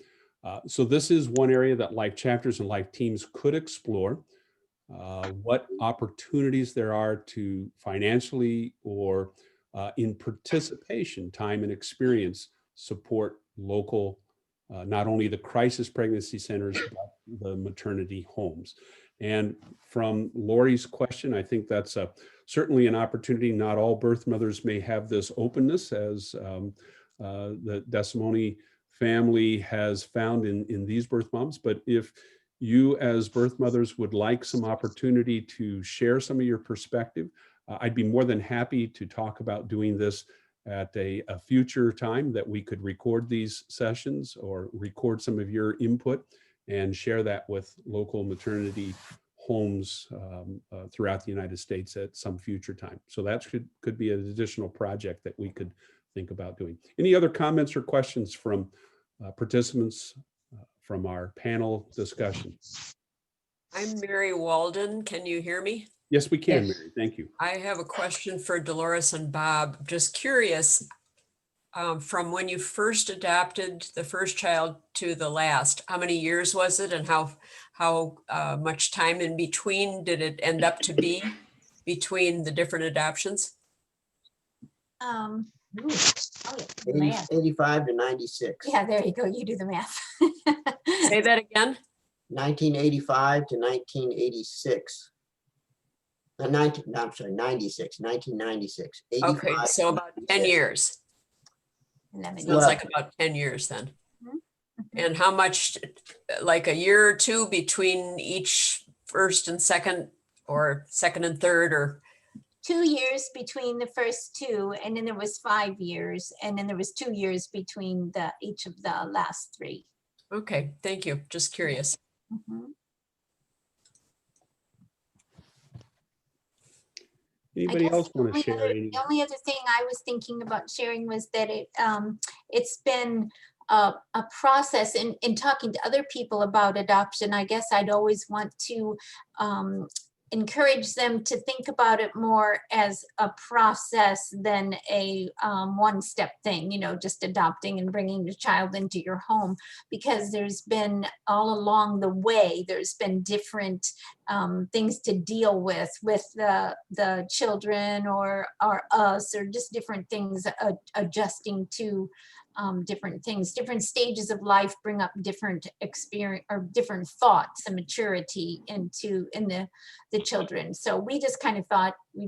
So this is one area that Life Chapters and Life Teams could explore. What opportunities there are to financially or in participation, time and experience, support local, not only the crisis pregnancy centers, but the maternity homes. And from Lori's question, I think that's certainly an opportunity. Not all birth mothers may have this openness, as the Desimone family has found in these birth moms. But if you as birth mothers would like some opportunity to share some of your perspective, I'd be more than happy to talk about doing this at a future time, that we could record these sessions or record some of your input and share that with local maternity homes throughout the United States at some future time. So that could be an additional project that we could think about doing. Any other comments or questions from participants from our panel discussion? I'm Mary Walden. Can you hear me? Yes, we can, Yes. Mary. Thank you. I have a question for Dolores and Bob. Just curious, from when you first adopted the first child to the last, how many years was it, and how much time in between did it end up to be between the different adoptions? 85 to 96. Yeah, there you go. You do the math. Say that again. 1985 to 1986. 96, 1996. 85, Okay, so about 10 years. 11 Sounds years. like about 10 years then. Mhm. And how much, like a year or two between each first and second, or second and third, or? 2 years between the first two, and then there was 5 years, and then there was 2 years between each of the last 3. Okay, thank you. Just curious. Mhm. Anybody guess else want to only share other- any? The only other thing I was thinking about sharing was that it's been a process in talking to other people about adoption. I guess I'd always want to encourage them to think about it more as a process than a one-step thing, you know, just adopting and bringing the child into your home, because there's been all along the way, there's been different things to deal with the children or us, or just different things, adjusting to different things. Different stages of life bring up different experience or different thoughts and maturity in the children. So we just kind of thought we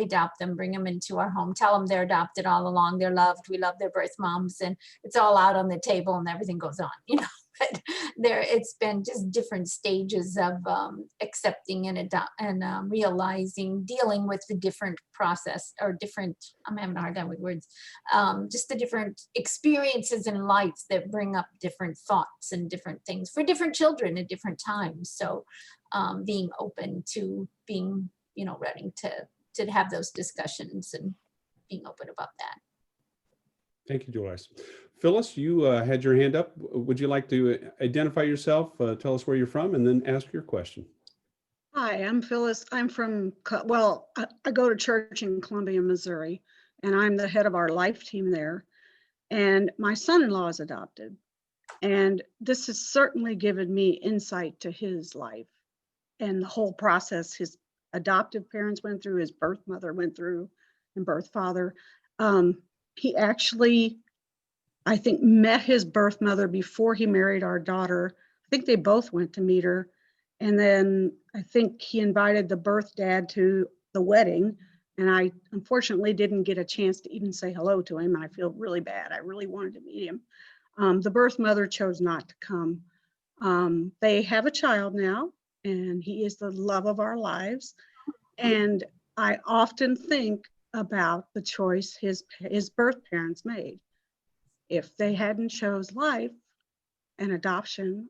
adopt them, bring them into our home, tell them they're adopted all along, they're loved, we love their birth moms, and it's all out on the table and everything goes on, you know. But it's been just different stages of accepting and realizing, dealing with the different process or different, I'm having a hard time with words, just the different experiences in life that bring up different thoughts and different things for different children at different times. So being open to being, you know, ready to have those discussions and being open about that. Thank you, Dolores. Phyllis, you had your hand up. Would you like to identify yourself, tell us where you're from, and then ask your question? Hi, I'm Phyllis. I'm from, I go to church in Columbia, Missouri, and I'm the head of our life team there. And my son-in-law is adopted. And this has certainly given me insight to his life and the whole process his adoptive parents went through, his birth mother went through, and birth father. He actually, I think, met his birth mother before he married our daughter. I think they both went to meet her. And then I think he invited the birth dad to the wedding. And I unfortunately didn't get a chance to even say hello to him. I feel really bad. I really wanted to meet him. The birth mother chose not to come. They have a child now, and he is the love of our lives. And I often think about the choice his birth parents made. If they hadn't chose life and adoption,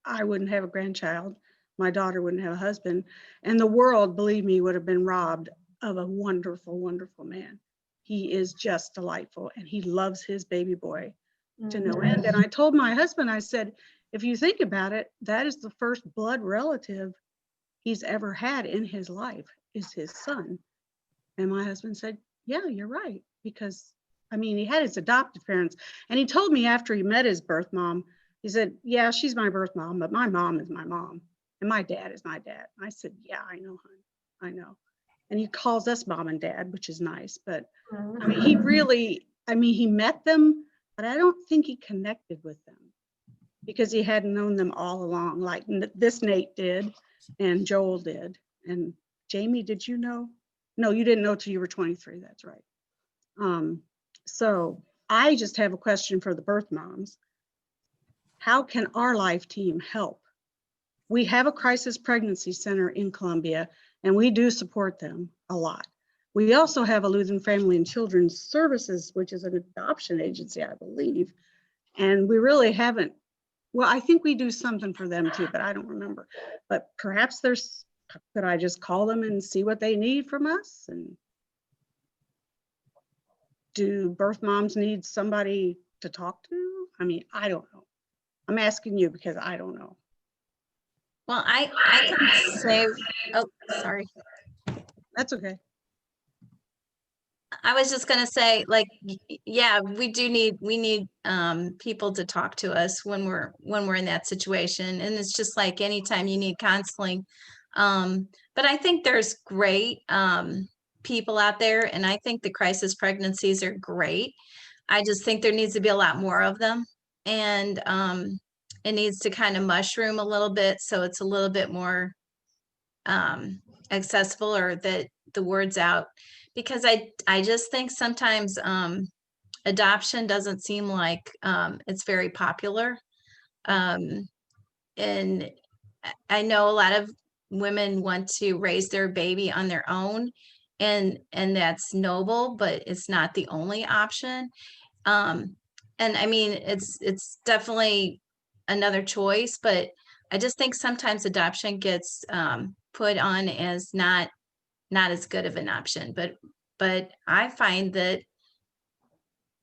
I wouldn't have a grandchild. My daughter wouldn't have a husband. And the world, believe me, would have been robbed of a wonderful, wonderful man. He is just delightful, and he loves his baby boy to no end. And I told my husband, I said, if you think about it, that is the first blood relative he's ever had in his life, is his son. And my husband said, yeah, you're right. Because, I mean, he had his adoptive parents. And he told me after he met his birth mom, he said, yeah, she's my birth mom, but my mom is my mom. And my dad is my dad. I said, yeah, I know, hon. I know. And he calls us mom and dad, which is nice. But I mean, he met them, but I don't think he connected with them because he hadn't known them all along, like this Nate did and Joel did. And Jamie, did you know? No, you didn't know till you were 23. That's right. So I just have a question for the birth moms. How can our life team help? We have a crisis pregnancy center in Columbia, and we do support them a lot. We also have a Lutheran Family and Children's Services, which is an adoption agency, I believe. And we really haven't, well, I think we do something for them too, but I don't remember. But perhaps could I just call them and see what they need from us? And do birth moms need somebody to talk to? I mean, I don't know. I'm asking you because I don't know. Well, I can say, oh, sorry. That's okay. I was just gonna say, like, yeah, we need people to talk to us when we're in that situation. And it's just like anytime you need counseling. But I think there's great people out there, and I think the crisis pregnancies are great. I just think there needs to be a lot more of them. And it needs to kind of mushroom a little bit so it's a little bit more accessible, or that the word's out. Because I just think sometimes adoption doesn't seem like it's very popular. And I know a lot of women want to raise their baby on their own, and that's noble, but it's not the only option. And I mean, it's definitely another choice, but I just think sometimes adoption gets put on as not as good of an option. But I find that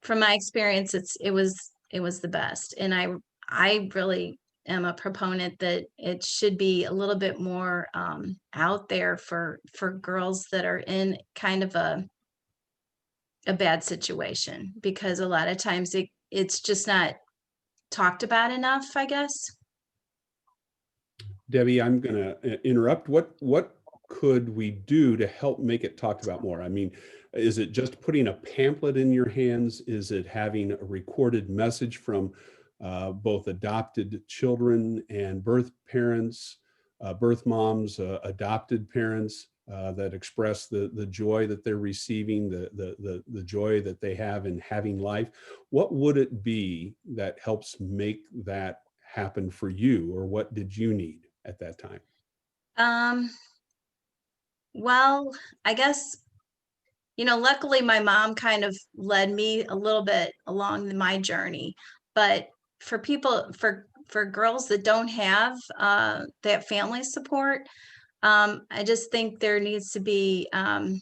from my experience, it was the best, and I really am a proponent that it should be a little bit more out there for girls that are in kind of a bad situation, because a lot of times it's just not talked about enough, I guess. Debbie, I'm going to interrupt. What could we do to help make it talked about more? I mean, is it just putting a pamphlet in your hands? Is it having a recorded message from both adopted children and birth parents, birth moms, adopted parents that express the joy that they're receiving, the joy that they have in having life? What would it be that helps make that happen for you, or what did you need at that time? Well, I guess, luckily my mom kind of led me a little bit along my journey, but for people, for girls that don't have that family support, I just think there needs to be, I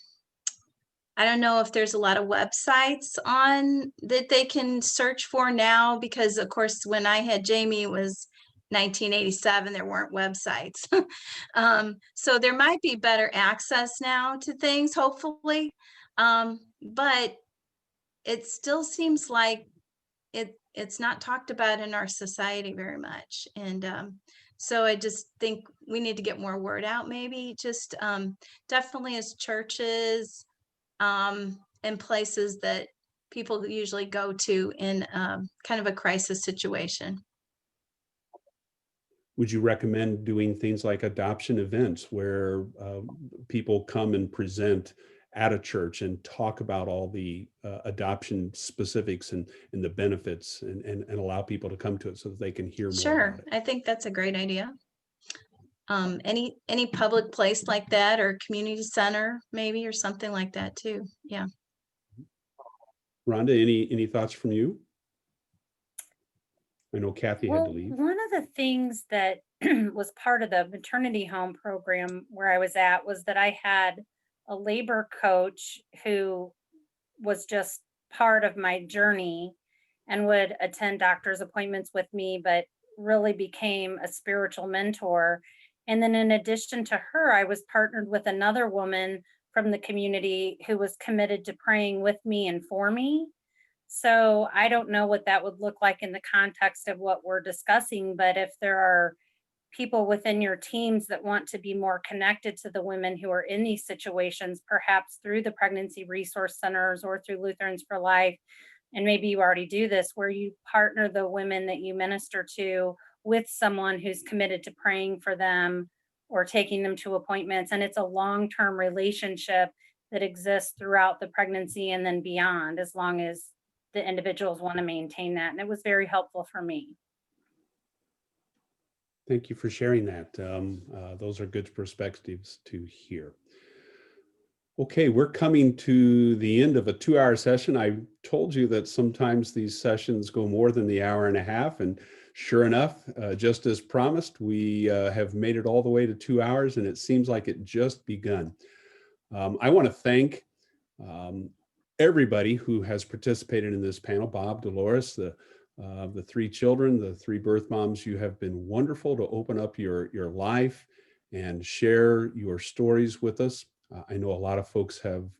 don't know if there's a lot of websites on that they can search for now, because of course, when I had Jamie, it was 1987, there weren't websites. So there might be better access now to things, hopefully. But it still seems like it's not talked about in our society very much. And so I just think we need to get more word out, maybe just definitely as churches and places that people usually go to in kind of a crisis situation. Would you recommend doing things like adoption events where people come and present at a church and talk about all the adoption specifics and the benefits, and allow people to come to it so that they can hear more Sure, about it? I think that's a great idea. Any public place like that, or community center maybe, or something like that too. Yeah. Rhonda, any thoughts from you? I know Kathy had to leave. One of the things that was part of the maternity home program where I was at was that I had a labor coach who was just part of my journey and would attend doctor's appointments with me, but really became a spiritual mentor. And then in addition to her, I was partnered with another woman from the community who was committed to praying with me and for me. So I don't know what that would look like in the context of what we're discussing, but if there are people within your teams that want to be more connected to the women who are in these situations, perhaps through the pregnancy resource centers or through Lutherans for Life, and maybe you already do this, where you partner the women that you minister to with someone who's committed to praying for them or taking them to appointments. And it's a long-term relationship that exists throughout the pregnancy and then beyond, as long as the individuals want to maintain that. And it was very helpful for me. Thank you for sharing that. Those are good perspectives to hear. Okay, we're coming to the end of a 2-hour session. I told you that sometimes these sessions go more than the hour and a half, and sure enough, just as promised, we have made it all the way to 2 hours, and it seems like it just begun. I want to thank everybody who has participated in this panel. Bob, Dolores, the 3 children, the 3 birth moms. You have been wonderful to open up your life and share your stories with us. I know a lot of folks have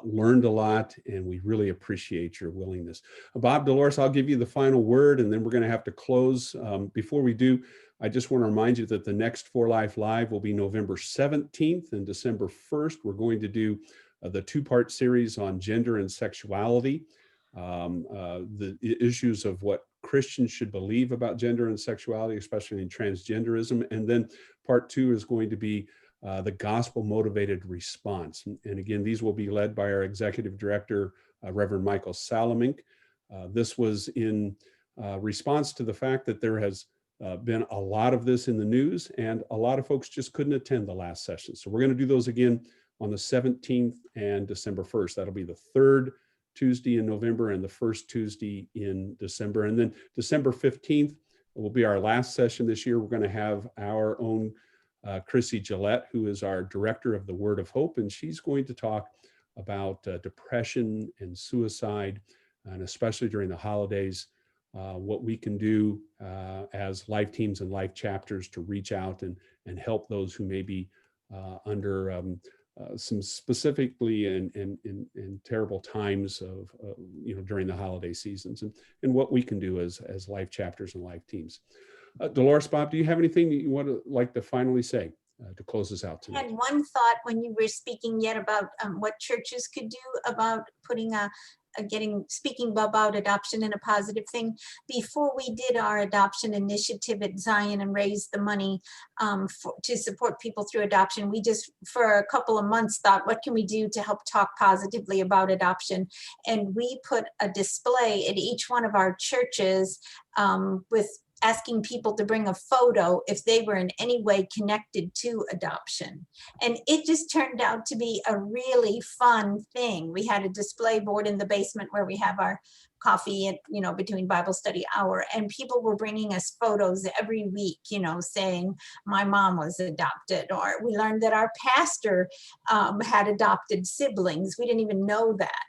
learned a lot, and we really appreciate your willingness. Bob, Dolores, I'll give you the final word, and then we're going to have to close. Before we do, I just want to remind you that the next For Life Live will be November 17th and December 1st. We're going to do the 2-part series on gender and sexuality, the issues of what Christians should believe about gender and sexuality, especially in transgenderism. And then part 2 is going to be the gospel motivated response. And again, these will be led by our executive director, Reverend Michael Salamink. This was in response to the fact that there has been a lot of this in the news, and a lot of folks just couldn't attend the last session. So we're going to do those again on the 17th and December 1st. That'll be the third Tuesday in November and the first Tuesday in December. And then December 15th will be our last session this year. We're going to have our own Chrissy Gillette, who is our director of the Word of Hope, and she's going to talk about depression and suicide, and especially during the holidays, what we can do as life teams and life chapters to reach out and help those who may be under some specifically in terrible times of during the holiday seasons, and what we can do as life chapters and life teams. Dolores, Bob, do you have anything that you want to like to finally say to close us out I tonight? had one thought when you were speaking yet about what churches could do about putting speaking about adoption in a positive thing. Before we did our adoption initiative at Zion and raised the money to support people through adoption, we just for a couple of months thought, what can we do to help talk positively about adoption? And we put a display at each one of our churches with asking people to bring a photo if they were in any way connected to adoption. And it just turned out to be a really fun thing. We had a display board in the basement where we have our coffee and, between Bible study hour, and people were bringing us photos every week, saying my mom was adopted, or we learned that our pastor had adopted siblings. We didn't even know that,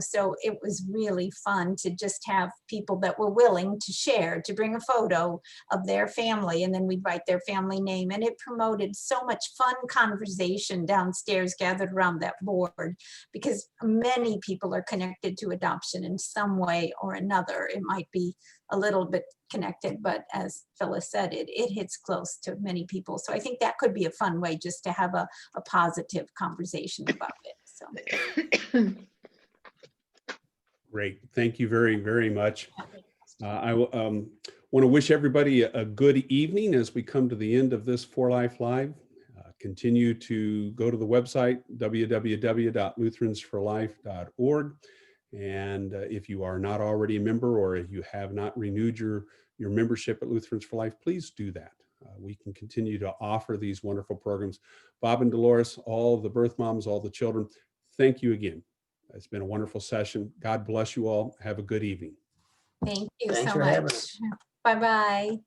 so it was really fun to just have people that were willing to share, to bring a photo of their family, and then we'd write their family name, and it promoted so much fun conversation downstairs gathered around that board, because many people are connected to adoption in some way or another. It might be a little bit connected, but as Phyllis said, it hits close to many people. So I think that could be a fun way just to have a positive conversation about it. So Great. Thank you very, very much. I want to wish everybody a good evening as we come to the end of this For Life Live. Continue to go to the website, www.lutheransforlife.org. And if you are not already a member, or if you have not renewed your membership at Lutherans for Life, please do that. We can continue to offer these wonderful programs. Bob and Dolores, all the birth moms, all the children, thank you again. It's been a wonderful session. God bless you all. Have a good evening. thank you Thanks so for having much. us. Bye-bye.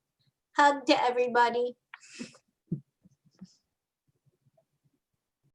Hug to everybody.